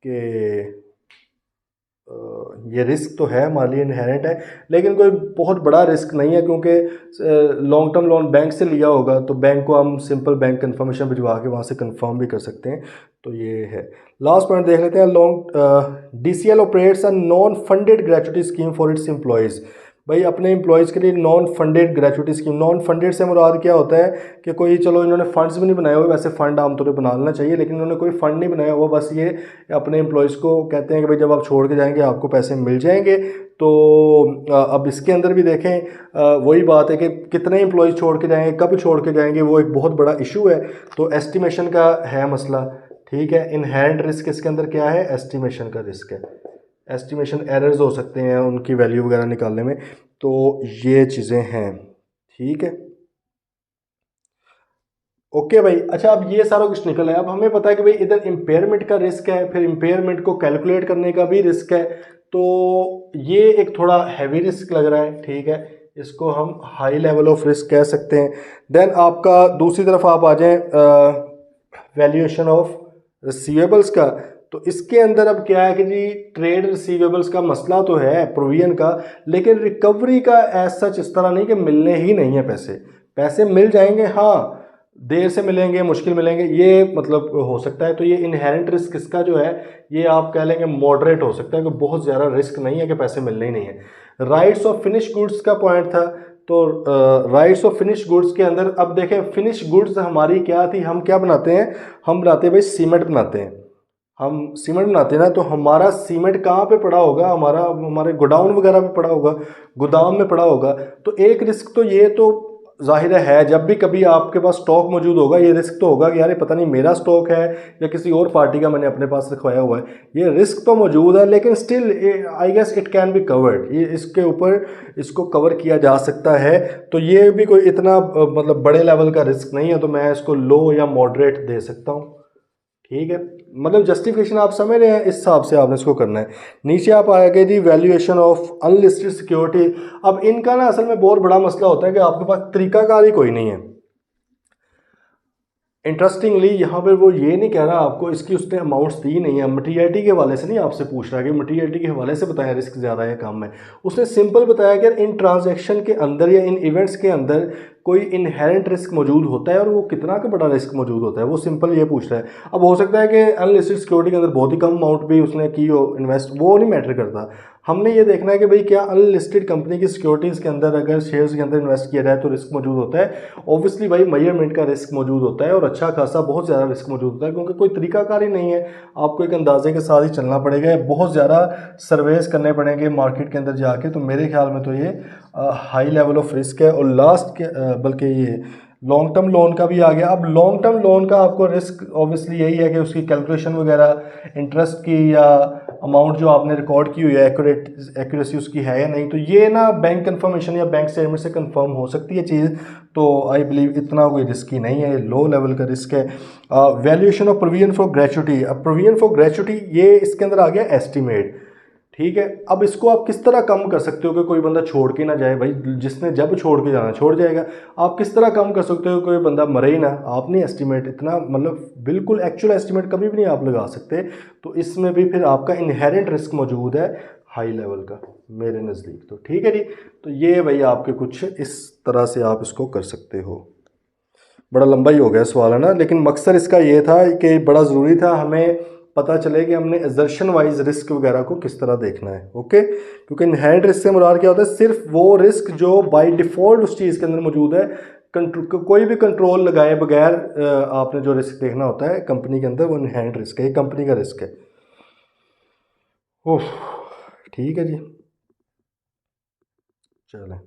कि ये रिस्क तो है, हमारे लिए इनहेरेंट है, लेकिन कोई बहुत बड़ा रिस्क नहीं है, क्योंकि लॉन्ग टर्म लोन बैंक से लिया होगा तो बैंक को हम सिंपल बैंक कन्फर्मेशन भिजवा के वहाँ से कंफर्म भी कर सकते हैं। तो ये है। लास्ट पॉइंट देख लेते हैं। Long DCL operates a non funded gratuity scheme for its employees. भाई अपने एम्प्लॉयज़ के लिए non funded gratuity scheme, non funded से मुराद क्या होता है कि कोई, चलो इन्होंने फंड्स भी नहीं बनाए हुए, वैसे फ़ंड आमतौर पर बना लेना चाहिए, लेकिन इन्होंने कोई फ़ंड नहीं बनाया हुआ, बस ये अपने एम्प्लॉयज़ को कहते हैं कि भाई जब आप छोड़ के जाएंगे आपको पैसे मिल जाएंगे। तो अब इसके अंदर भी देखें, वही बात है कि कितने एम्प्लॉयज़ छोड़ के जाएंगे, कब छोड़ के जाएंगे, वो एक बहुत बड़ा इशू है। तो एस्टिमेशन का है मसला, ठीक है। इनहेरेंट रिस्क इसके अंदर क्या है, एस्टिमेशन का रिस्क है। एस्टिमेशन एरर्स हो सकते हैं उनकी वैल्यू वगैरह निकालने में, तो ये चीज़ें हैं, ठीक है। ओके भाई, अच्छा अब ये सारा कुछ निकल है, अब हमें पता है कि भाई इधर इम्पेयरमेंट का रिस्क है, फिर इम्पेयरमेंट को कैलकुलेट करने का भी रिस्क है, तो ये एक थोड़ा हैवी रिस्क लग रहा है, ठीक है। इसको हम हाई लेवल ऑफ रिस्क कह सकते हैं। देन आपका दूसरी तरफ आप आ जाएं वैल्यूएशन ऑफ रिसीवेबल्स का, तो इसके अंदर अब क्या है कि जी ट्रेड रिसीवेबल्स का मसला तो है प्रोविजन का, लेकिन रिकवरी का एज सच इस तरह नहीं कि मिलने ही नहीं है पैसे, पैसे मिल जाएंगे, हाँ देर से मिलेंगे, मुश्किल मिलेंगे, ये मतलब हो सकता है। तो ये इनहेरेंट रिस्क इसका जो है ये आप कह लेंगे मॉडरेट हो सकता है, कि बहुत ज़्यादा रिस्क नहीं है कि पैसे मिलने ही नहीं है। राइट्स ऑफ फिनिश गुड्स का पॉइंट था, तो राइट्स ऑफ फिनिश गुड्स के अंदर अब देखें फिनिश गुड्स हमारी क्या थी, हम क्या बनाते हैं, हम बनाते हैं भाई सीमेंट बनाते हैं, हम सीमेंट बनाते हैं ना, तो हमारा सीमेंट कहाँ पे पड़ा होगा, हमारा हमारे गोडाउन वगैरह में पड़ा होगा, गोदाम में पड़ा होगा। तो एक रिस्क तो ये तो जाहिर है, जब भी कभी आपके पास स्टॉक मौजूद होगा ये रिस्क तो होगा कि यार ये पता नहीं मेरा स्टॉक है या किसी और पार्टी का मैंने अपने पास रखवाया हुआ है, ये रिस्क तो मौजूद है, लेकिन still I guess it can be covered, ये इसके ऊपर इसको कवर किया जा सकता है। तो ये भी कोई इतना मतलब बड़े लेवल का रिस्क नहीं है, तो मैं इसको लो या मॉडरेट दे सकता हूँ, ठीक है। मतलब जस्टिफिकेशन आप समझ रहे हैं, इस हिसाब से आपने इसको करना है। नीचे आप आएंगे जी वैल्यूएशन ऑफ अनलिस्टेड सिक्योरिटी। अब इनका ना असल में बहुत बड़ा मसला होता है कि आपके पास तरीकाकार ही कोई नहीं है। इंटरेस्टिंगली यहाँ पर वो ये नहीं कह रहा आपको इसकी उसने अमाउंट्स दी नहीं है, मटीरियलिटी के हवाले से नहीं आपसे पूछ रहा है कि मटीरियलिटी के हवाले से बताया रिस्क ज़्यादा है कम है, उसने सिंपल बताया कि इन ट्रांजैक्शन के अंदर या इन इवेंट्स के अंदर कोई इनहेरेंट रिस्क मौजूद होता है और वो कितना का बड़ा रिस्क मौजूद होता है, वो सिंपल ये पूछ रहा है। अब हो सकता है कि अनलिस्टेड सिक्योरिटी के अंदर बहुत ही कम अमाउंट भी उसने की हो इन्वेस्ट, वो नहीं मैटर करता। हमने ये देखना है कि भाई क्या अनलिस्टेड कंपनी की सिक्योरिटीज़ के अंदर अगर शेयर्स के अंदर इन्वेस्ट किया जाए तो रिस्क मौजूद होता है। ऑब्वियसली भाई मेजरमेंट का रिस्क मौजूद होता है और अच्छा खासा बहुत ज़्यादा रिस्क मौजूद होता है, क्योंकि कोई तरीकाकार ही नहीं है, आपको एक अंदाजे के साथ ही चलना पड़ेगा, बहुत ज़्यादा सर्वेस करने पड़ेंगे मार्केट के अंदर जाके। तो मेरे ख्याल में तो ये हाई लेवल ऑफ रिस्क है। और लास्ट के बल्कि ये लॉन्ग टर्म लोन का भी आ गया। अब लॉन्ग टर्म लोन का आपको रिस्क ऑब्वियसली यही है कि उसकी कैलकुलेशन वगैरह इंटरेस्ट की या अमाउंट जो आपने रिकॉर्ड की हुई है एक्यूरेसी उसकी है या नहीं, तो ये ना बैंक कंफर्मेशन या बैंक स्टेटमेंट से कंफर्म हो सकती है चीज़। तो आई बिलीव इतना कोई रिस्की नहीं है, लो लेवल का रिस्क है। Valuation of provision for gratuity. अब प्रोविजन फॉर ग्रेचुटी ये इसके अंदर आ गया एस्टिमेट, ठीक है। अब इसको आप किस तरह कम कर सकते हो कि कोई बंदा छोड़ के ना जाए, भाई जिसने जब छोड़ के जाना छोड़ जाएगा, आप किस तरह कम कर सकते हो कोई बंदा मरे ही ना, आप नहीं एस्टिमेट इतना मतलब बिल्कुल एक्चुअल एस्टिमेट कभी भी नहीं आप लगा सकते। तो इसमें भी फिर आपका इनहेरेंट रिस्क मौजूद है हाई लेवल का मेरे नज़दीक, तो ठीक है जी। तो ये भाई आपके कुछ इस तरह से आप इसको कर सकते हो। बड़ा लंबा ही हो गया सवाल है ना, लेकिन मकसद इसका ये था कि बड़ा ज़रूरी था हमें पता चले कि हमने एजर्शन वाइज रिस्क वगैरह को किस तरह देखना है, ओके। क्योंकि इनहेरेंट रिस्क से मुराद क्या होता है, सिर्फ वो रिस्क जो बाय डिफ़ॉल्ट उस चीज़ के अंदर मौजूद है, कोई भी कंट्रोल लगाए बगैर आपने जो रिस्क देखना होता है कंपनी के अंदर, वो इनहेरेंट रिस्क है, ये कंपनी का रिस्क है। ओह ठीक है जी, चलें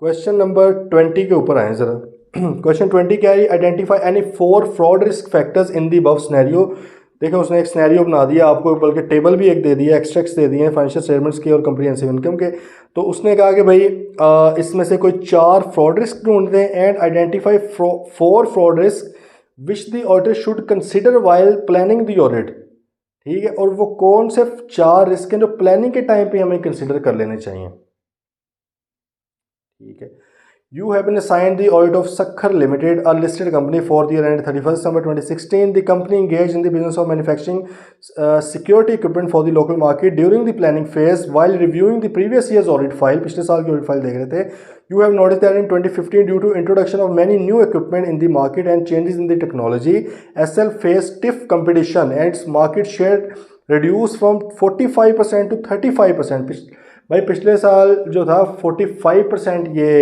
क्वेश्चन नंबर 20 के ऊपर आए ज़रा। क्वेश्चन 20 क्या है, identify any 4 fraud risk factors in the above scenario. देखो उसने एक सिनेरियो बना दिया आपको, बल्कि टेबल भी एक दे दिया, एक्सट्रैक्ट्स दे दिए हैं फाइनेंशियल स्टेटमेंट्स के और कंप्रिहेंसिव इनकम के। तो उसने कहा कि भाई इसमें से कोई 4 फ्रॉड रिस्क ढूंढ दें and identify 4 fraud risk which the auditor should consider while planning the audit, ठीक है। और वो कौन से 4 रिस्क हैं जो प्लानिंग के टाइम पे हमें कंसिडर कर लेने चाहिए, ठीक है। You have been assigned the audit of Sakhar Limited, a listed company, for the year ended 31st December 2016. The company engaged in the business of manufacturing security equipment for the local market. During the planning phase, while reviewing the previous year's audit file, पिछले साल की audit file देख रहे थे, you have noticed that in 2015, due to introduction of many new equipment in the market and changes in the technology, SL faced stiff competition and its market share reduced from 45% to 35%. भाई पिछले साल जो था 45% ये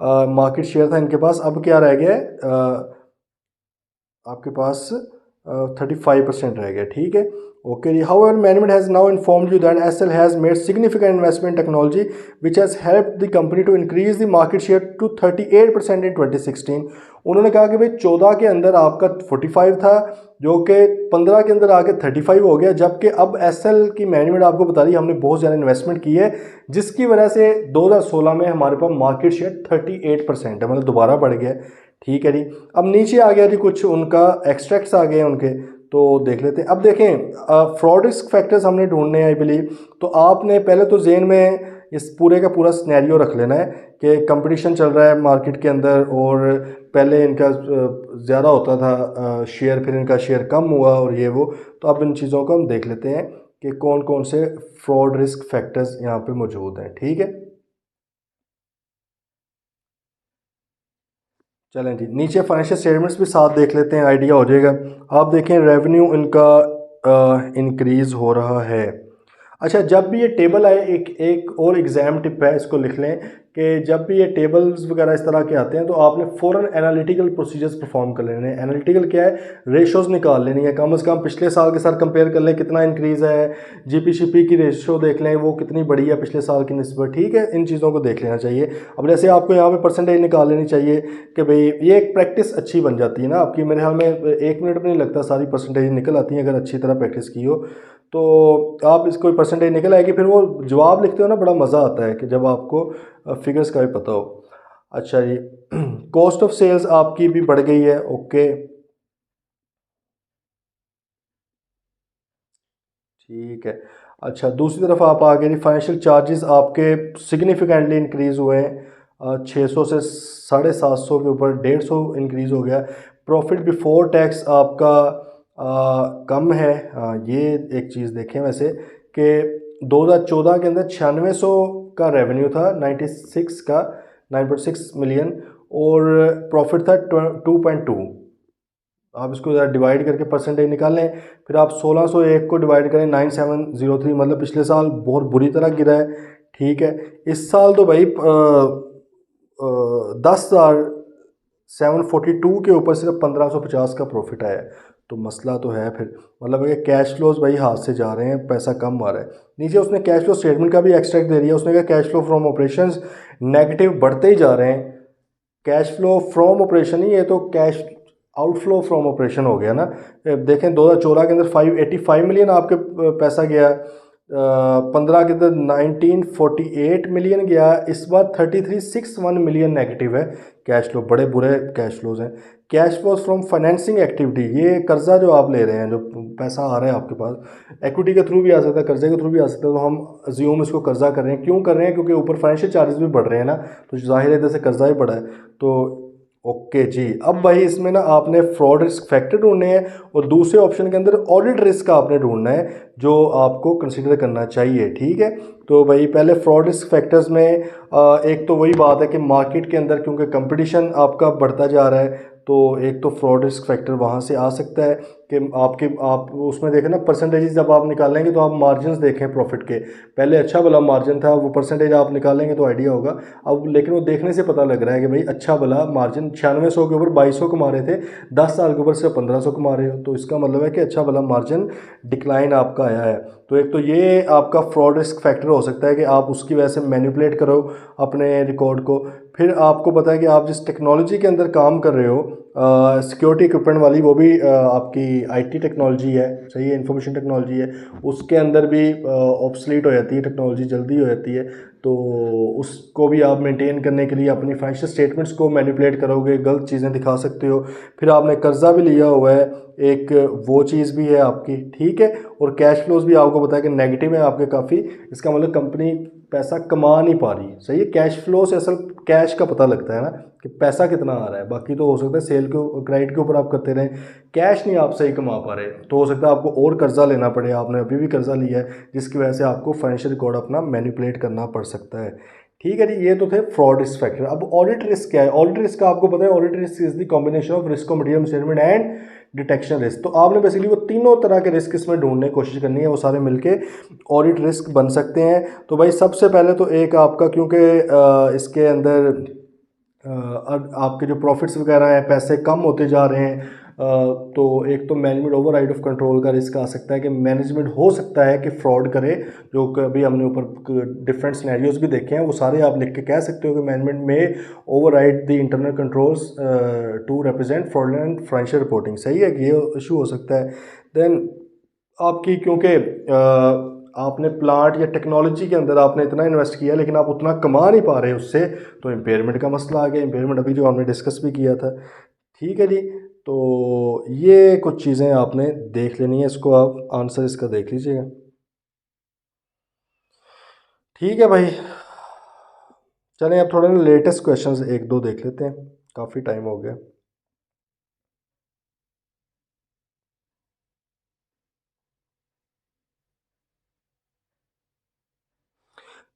market share था इनके पास, अब क्या रह गया है आपके पास 35% रह गया। ठीक है, ओके जी। However management has now informed you that SL has made significant investment technology which has helped the company to increase the market share to 38% in 2016। उन्होंने कहा कि भाई 14 के अंदर आपका 45 था, जो कि 15 के अंदर आके 35 हो गया, जबकि अब एसएल की मैनेजमेंट आपको बता रही है हमने बहुत ज़्यादा इन्वेस्टमेंट की है, जिसकी वजह से 2016 में हमारे पास मार्केट शेयर 38% है, मतलब दोबारा बढ़ गया। ठीक है जी। अब नीचे आ गया जी कुछ उनका एक्सट्रैक्ट्स आ गए उनके, तो देख लेते हैं। अब देखें फ्रॉड रिस्क फैक्टर्स हमने ढूंढने हैं आई बिलीव, तो आपने पहले तो जेन में इस पूरे का पूरा सिनेरियो रख लेना है कि कंपटीशन चल रहा है मार्केट के अंदर, और पहले इनका ज़्यादा होता था शेयर, फिर इनका शेयर कम हुआ और ये वो। तो अब इन चीज़ों को हम देख लेते हैं कि कौन कौन से फ्रॉड रिस्क फैक्टर्स यहाँ पे मौजूद हैं। ठीक है, चलें जी। नीचे फाइनेंशियल स्टेटमेंट्स भी साथ देख लेते हैं, आइडिया हो जाएगा। आप देखें रेवेन्यू इनका इंक्रीज़ हो रहा है। अच्छा, जब भी ये टेबल आए, एक एक और एग्ज़ाम टिप है, इसको लिख लें कि जब भी ये टेबल्स वगैरह इस तरह के आते हैं तो आपने फ़ौरन एनालिटिकल प्रोसीजर्स परफॉर्म कर लेने हैं। एनालिटिकल क्या है, रेशोज़ निकाल लेनी है, कम से कम पिछले साल के साथ कंपेयर कर लें कितना इंक्रीज़ है, जीपीसीपी की रेशो देख लें वो कितनी बड़ी है पिछले साल की निस्बत। ठीक है, इन चीज़ों को देख लेना चाहिए। अब जैसे आपको यहाँ पे परसेंटेज निकाल लेनी चाहिए कि भाई ये एक प्रैक्टिस अच्छी बन जाती है ना आपकी, मेरे ख्याल में 1 मिनट भी नहीं लगता, सारी परसेंटेज निकल आती हैं अगर अच्छी तरह प्रैक्टिस की हो तो। आप इसको परसेंटेज निकल आएगी, फिर वो जवाब लिखते हो ना, बड़ा मज़ा आता है कि जब आपको फिगर्स का भी पता हो। अच्छा जी, कॉस्ट ऑफ सेल्स आपकी भी बढ़ गई है। ओके, ठीक है। अच्छा, दूसरी तरफ आप आ गए, फाइनेंशियल चार्जेस आपके सिग्निफिकेंटली इंक्रीज़ हुए हैं, 600 से 750 के ऊपर 150 इंक्रीज़ हो गया। प्रॉफिट बिफोर टैक्स आपका कम है। ये एक चीज़ देखें वैसे कि 2014 के अंदर 9600 का रेवेन्यू था, 96 का 9.6 मिलियन, और प्रॉफिट था 2.2। आप इसको ज़रा डिवाइड करके परसेंटेज निकालें, फिर आप 1601 को डिवाइड करें 9703, मतलब पिछले साल बहुत बुरी तरह गिरा है। ठीक है, इस साल तो भाई 10,742 के ऊपर सिर्फ 1550 का प्रॉफिट आया है, तो मसला तो है फिर। मतलब कि कैश फ्लोज भाई हाथ से जा रहे हैं, पैसा कम आ रहा है। नीचे उसने कैश फ्लो स्टेटमेंट का भी एक्सट्रैक्ट दे दिया, उसने कहा cash flow from operations negative बढ़ते ही जा रहे हैं। कैश फ्लो फ्रॉम ऑपरेशन ही, ये तो कैश आउटफ्लो फ्रॉम ऑपरेशन हो गया ना। देखें 2014 के अंदर 585 मिलियन आपके पैसा गया, 15 के अंदर 1948 मिलियन गया, इस बार 3361 मिलियन नेगेटिव है कैश फ्लो। बड़े बुरे कैश फ्लोज हैं। Cash flows from financing activity, ये कर्जा जो आप ले रहे हैं, जो पैसा आ रहा है आपके पास, एक्विटी के थ्रू भी आ सकता है, कर्जे के थ्रू भी आ सकता है, तो हम अज्यूम इसको कर्जा कर रहे हैं। क्यों कर रहे हैं, क्योंकि ऊपर फाइनेंशियल चार्जेस भी बढ़ रहे हैं ना, तो जाहिर है जैसे कर्जा ही बढ़ा है तो। ओके जी। अब भाई इसमें ना आपने फ्रॉड रिस्क फैक्टर ढूंढने हैं, और दूसरे ऑप्शन के अंदर ऑडिट रिस्क आपने ढूंढना है जो आपको कंसीडर करना चाहिए। ठीक है, तो भाई पहले फ्रॉड रिस्क फैक्टर्स में एक तो वही बात है कि मार्केट के अंदर क्योंकि कंपटीशन आपका बढ़ता जा रहा है, तो एक तो फ्रॉड रिस्क फैक्टर वहाँ से आ सकता है कि आप उसमें देखें ना परसेंटेजेस, जब आप निकालेंगे तो आप मार्जिन्स देखें प्रॉफिट के, पहले अच्छा भला मार्जिन था, वो परसेंटेज आप निकालेंगे तो आइडिया होगा। अब लेकिन वो देखने से पता लग रहा है कि भाई अच्छा भला मार्जिन 9600 के ऊपर 2200 कमा रहे थे, 10 साल के ऊपर सिर्फ 1500 कमा रहे हो, तो इसका मतलब है कि अच्छा भला मार्जिन डिक्लाइन आपका आया है। तो एक तो ये आपका फ्रॉड रिस्क फैक्टर हो सकता है कि आप उसकी वजह से मैनिपुलेट करो अपने रिकॉर्ड को। फिर आपको पता है कि आप जिस टेक्नोलॉजी के अंदर काम कर रहे हो, सिक्योरिटी इक्विपमेंट वाली, वो भी आपकी आईटी टेक्नोलॉजी है, सही है, इंफॉर्मेशन टेक्नोलॉजी है, उसके अंदर भी ऑब्सलीट हो जाती है टेक्नोलॉजी, जल्दी हो जाती है। तो उसको भी आप मेंटेन करने के लिए अपनी फाइनेंशियल स्टेटमेंट्स को मैनिपुलेट करोगे, गलत चीज़ें दिखा सकते हो। फिर आपने कर्जा भी लिया हुआ है एक, वो चीज़ भी है आपकी। ठीक है, और कैश फ्लोज भी आपको पता है कि नेगेटिव है आपके काफ़ी, इसका मतलब कंपनी पैसा कमा नहीं पा रही, सही है। कैश फ्लो से असल कैश का पता लगता है ना कि पैसा कितना आ रहा है। बाकी तो हो सकता है सेल के क्रेडिट के ऊपर आप करते रहें, कैश नहीं आप सही कमा पा रहे, तो हो सकता है आपको और कर्जा लेना पड़े। आपने अभी भी कर्जा लिया है जिसकी वजह से आपको फाइनेंशियल रिकॉर्ड अपना मैनिपुलेट करना पड़ सकता है। ठीक है जी, ये तो थे फ्रॉड रिस्क फैक्टर। अब ऑडिट रिस्क क्या है? ऑडिट रिस्क का आपको पता है, audit risk is the combination of risk of material statement and detection risk. तो आपने बेसिकली वो तीनों तरह के रिस्क इसमें ढूंढने की कोशिश करनी है, वो सारे मिलके ऑडिट रिस्क बन सकते हैं। तो भाई सबसे पहले तो एक आपका, क्योंकि इसके अंदर आपके जो प्रॉफिट्स वगैरह हैं, पैसे कम होते जा रहे हैं, तो एक तो मैनेजमेंट ओवरराइड ऑफ कंट्रोल का रिस्क आ सकता है कि मैनेजमेंट हो सकता है कि फ्रॉड करे, जो कभी हमने ऊपर डिफरेंट सिनेरियोज भी देखे हैं, वो सारे आप लिख के कह सकते हो कि मैनेजमेंट में override the internal controls to represent fraudulent financial reporting. सही है कि ये इशू हो सकता है। देन आपकी, क्योंकि आपने प्लांट या टेक्नोलॉजी के अंदर आपने इतना इन्वेस्ट किया लेकिन आप उतना कमा नहीं पा रहे उससे, तो इम्पेयरमेंट का मसला आ गया। इम्पेयरमेंट अभी जो हमने डिस्कस भी किया था। ठीक है जी, तो ये कुछ चीज़ें आपने देख लेनी है, इसको आप आंसर इसका देख लीजिएगा। ठीक है भाई, चलें अब थोड़े ना लेटेस्ट क्वेश्चंस एक दो देख लेते हैं, काफ़ी टाइम हो गया।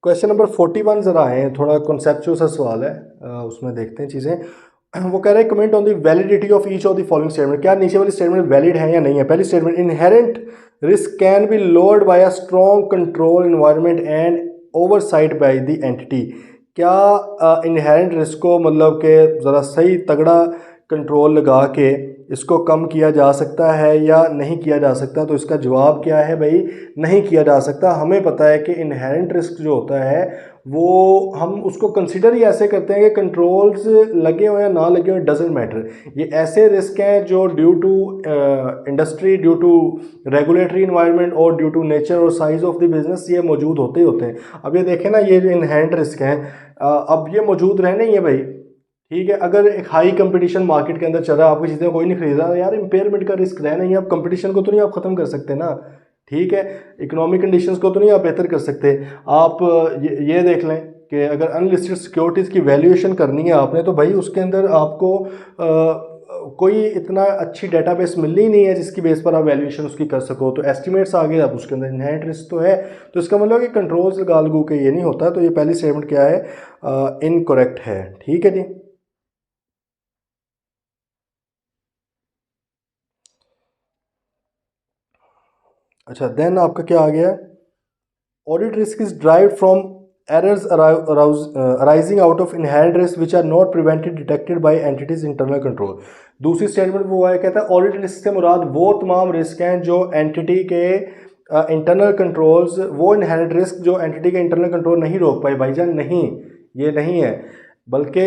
क्वेश्चन नंबर 41 ज़रा है, थोड़ा कॉन्सेप्चुअल सा सवाल है, उसमें देखते हैं चीज़ें। वो कह रहे हैं comment on the validity of each of the following statement. क्या नीचे वाली स्टेटमेंट वैलिड है या नहीं है? पहली statement, inherent risk can be lowered by a strong control environment and oversight by the entity. क्या इनहेरेंट रिस्क को मतलब कि ज़रा सही तगड़ा कंट्रोल लगा के इसको कम किया जा सकता है या नहीं किया जा सकता? तो इसका जवाब क्या है भाई? नहीं किया जा सकता। हमें पता है कि इनहेरेंट रिस्क जो होता है वो हम उसको कंसिडर ही ऐसे करते हैं कि कंट्रोल्स लगे हो या ना लगे हो, डजेंट मैटर। ये ऐसे रिस्क हैं जो due to industry, due to regulatory environment और ड्यू टू नेचर और साइज ऑफ द बिजनेस ये मौजूद होते ही होते हैं। अब ये देखें ना, ये जो इनहेरेंट रिस्क हैं अब ये मौजूद रहने ही है भाई। ठीक है, अगर एक हाई कंपटीशन मार्केट के अंदर चल रहा है, आपकी चीज़ें कोई नहीं खरीद रहा, यार इम्पेयरमेंट का रिस्क रहना ही है। आप कंपटीशन को तो नहीं आप ख़त्म कर सकते ना। ठीक है, इकोनॉमिक कंडीशंस को तो नहीं आप बेहतर कर सकते। आप ये देख लें कि अगर अनलिस्टेड सिक्योरिटीज़ की वैल्यूएशन करनी है आपने, तो भाई उसके अंदर आपको कोई इतना अच्छी डेटाबेस मिलनी ही नहीं है जिसकी बेस पर आप वैल्यूएशन उसकी कर सको। तो एस्टिमेट्स आ गए, अब उसके अंदर इनहेरेंट रिस्क तो है, तो इसका मतलब कि कंट्रोल्स लगा लगू के ये नहीं होता। तो ये पहली स्टेटमेंट क्या है? इनकरेक्ट है। ठीक है जी। अच्छा, देन आपका क्या आ गया? Audit risk is drive from errors arising out of inherent risk which are not prevented detected by entity's internal control. दूसरी स्टेटमेंट वो है, कहता है ऑडिट रिस्क से मुराद वो तमाम रिस्क हैं जो एंटिटी के इंटरनल कंट्रोल्स, वो इनहेरेंट रिस्क जो एंटिटी के इंटरनल कंट्रोल नहीं रोक पाए। भाईजान नहीं, ये नहीं है। बल्कि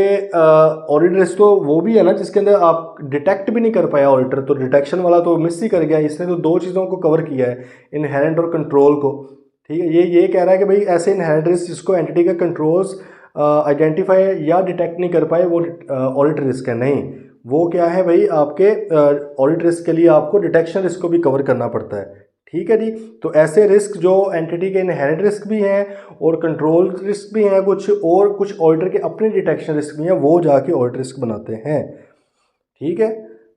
ऑडिट रिस्क तो वो भी है ना जिसके अंदर आप डिटेक्ट भी नहीं कर पाया ऑडिटर, तो डिटेक्शन वाला तो मिस ही कर गया। इसने तो दो चीज़ों को कवर किया है, इनहेरेंट और कंट्रोल को। ठीक है, ये कह रहा है कि भाई ऐसे इनहेरेंट रिस्क जिसको एंटिटी का कंट्रोल्स आइडेंटिफाई या डिटेक्ट नहीं कर पाए वो ऑडिट रिस्क है। नहीं, वो क्या है भाई? आपके ऑडिट रिस्क के लिए आपको डिटेक्शन रिस्क को भी कवर करना पड़ता है। ठीक है जी, तो ऐसे रिस्क जो एंटिटी के इनहेरेंट रिस्क भी हैं और कंट्रोल रिस्क भी हैं कुछ, और कुछ ऑडिटर के अपने डिटेक्शन रिस्क भी हैं, वो जाके ऑडिट रिस्क बनाते हैं। ठीक है,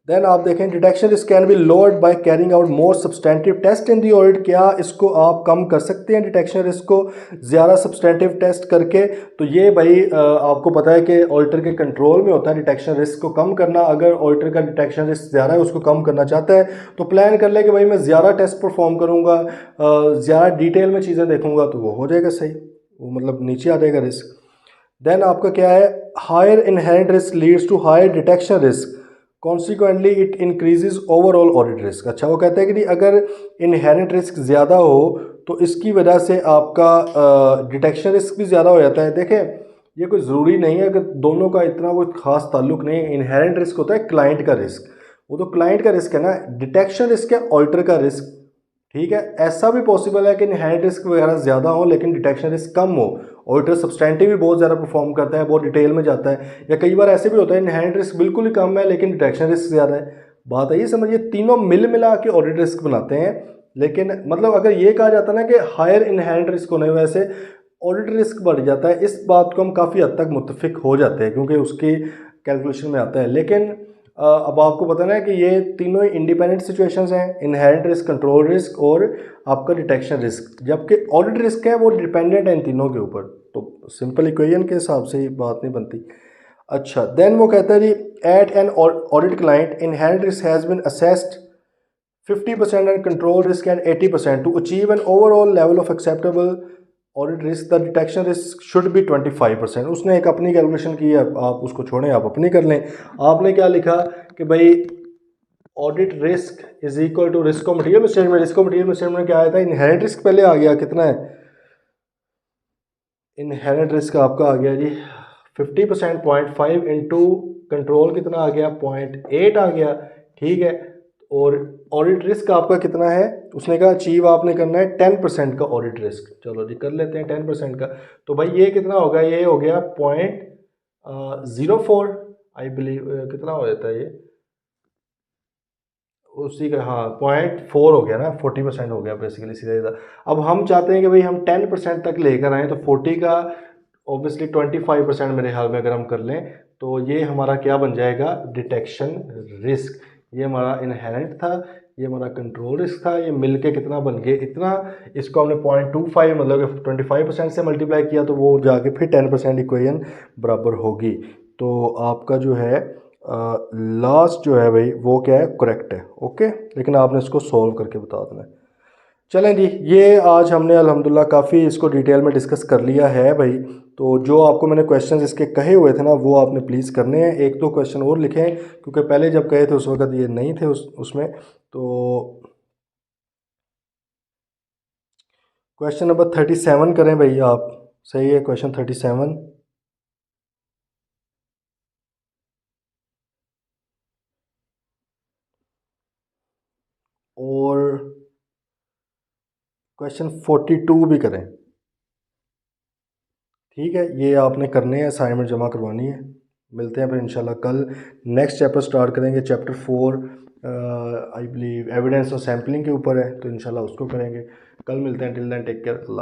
देन आप देखें detection risk can be lowered by carrying out more substantive test in the audit. क्या इसको आप कम कर सकते हैं डिटेक्शन रिस्क को ज़्यादा सब्सटेंटिव टेस्ट करके? तो ये भाई आपको पता है कि ऑडिटर के कंट्रोल में होता है डिटेक्शन रिस्क को कम करना। अगर ऑडिटर का डिटेक्शन रिस्क ज़्यादा है, उसको कम करना चाहता है, तो प्लान कर ले कि भाई मैं ज़्यादा टेस्ट परफॉर्म करूँगा, ज़्यादा डिटेल में चीज़ें देखूँगा, तो वो हो जाएगा सही, वो मतलब नीचे आ जाएगा रिस्क। देन आपका क्या है? Higher inherent risk leads to higher detection risk, consequently it increases overall audit risk. अच्छा, वो कहते हैं कि नहीं, अगर इनहेरेंट रिस्क ज़्यादा हो तो इसकी वजह से आपका डिटेक्शन रिस्क भी ज़्यादा हो जाता है। देखें, ये कोई ज़रूरी नहीं है कि दोनों का इतना कोई ख़ास ताल्लुक नहीं है। इनहेरेंट रिस्क होता है क्लाइंट का रिस्क, वो तो क्लाइंट का रिस्क है ना। डिटेक्शन रिस्क है ऑडिटर का रिस्क। ठीक है, ऐसा भी पॉसिबल है कि इनहेरेंट रिस्क वगैरह ज़्यादा हो लेकिन डिटेक्शन रिस्क कम हो। ऑडिटर सब्सटेंटिव भी बहुत ज़्यादा परफॉर्म करता है, बहुत डिटेल में जाता है, या कई बार ऐसे भी होता है इनहेरेंट रिस्क बिल्कुल ही कम है लेकिन डिटेक्शन रिस्क ज़्यादा है। बात है ये, समझिए तीनों मिल मिला के ऑडिट रिस्क बनाते हैं। लेकिन मतलब अगर ये कहा जाता है ना कि हायर इनहेरेंट रिस्क होने की वजह से ऑडिट रिस्क बढ़ जाता है। इस बात को हम काफ़ी हद तक मुत्तफिक हो जाते हैं क्योंकि उसकी कैलकुलेशन में आता है। लेकिन अब आपको पता ना कि ये तीनों ही इंडिपेंडेंट सिचुएशंस हैं, इनहेरेंट रिस्क, कंट्रोल रिस्क और आपका डिटेक्शन रिस्क, जबकि ऑडिट रिस्क है वो डिपेंडेंट है इन तीनों के ऊपर। तो सिंपल इक्वेशन के हिसाब से ही बात नहीं बनती। अच्छा, देन वो कहता है जी at an audit client inherent risk has been assessed 50% and control risk and 80% to achieve an overall level of acceptable audit risk, the detection risk should be 25%। उसने एक अपनी कैलकुलेशन की है, आप उसको छोड़ें, आप अपनी कर लें। आपने क्या लिखा कि भाई audit risk is equal to risk of material statement. Risk of material statement क्या आया था, इनहेरेंट रिस्क पहले आ गया, कितना है इनहेरेंट रिस्क आपका आ गया जी 50%, 0.5 इंटू कंट्रोल कितना आ गया 0.8 आ गया, ठीक है। और ऑडिट रिस्क आपका कितना है, उसने कहा अचीव आपने करना है 10% का ऑडिट रिस्क। चलो जी कर लेते हैं 10% का। तो भाई ये कितना होगा, ये हो गया 0.04 आई बिलीव, कितना हो जाता है ये उसी का, हाँ 0.4 हो गया ना, 40% हो गया बेसिकली सीधा सीधा। अब हम चाहते हैं कि भाई हम 10% तक लेकर आएँ, तो 40 का ऑब्वियसली 25% मेरे ख्याल में अगर हम कर लें तो ये हमारा क्या बन जाएगा, डिटेक्शन रिस्क। ये हमारा इनहेरेंट था, ये हमारा कंट्रोल रिस्क था, ये मिलके कितना बन गया इतना। इसको हमने 0.25 मतलब कि 25% से मल्टीप्लाई किया तो वो जाके फिर 10% इक्वेशन बराबर होगी। तो आपका जो है लास्ट जो है भाई वो क्या है, करेक्ट है। ओके, लेकिन आपने इसको सॉल्व करके बता देना है। चलें जी, ये आज हमने अल्हम्दुलिल्लाह काफ़ी इसको डिटेल में डिस्कस कर लिया है भाई। तो जो आपको मैंने क्वेश्चंस इसके कहे हुए थे ना वो आपने प्लीज़ करने हैं। एक दो क्वेश्चन और लिखें क्योंकि पहले जब कहे थे उस वक्त ये नहीं थे उसमें। तो क्वेश्चन नंबर 37 करें भाई आप, सही है क्वेश्चन 37। और क्वेश्चन 42 भी करें, ठीक है। ये आपने करने हैं, असाइनमेंट जमा करवानी है। मिलते हैं फिर इंशाल्लाह कल, नेक्स्ट चैप्टर स्टार्ट करेंगे, चैप्टर 4 आई बिलीव एविडेंस और सैम्पलिंग के ऊपर है, तो इंशाल्लाह उसको करेंगे। कल मिलते हैं, टिल देन टेक केयर, अल्लाह।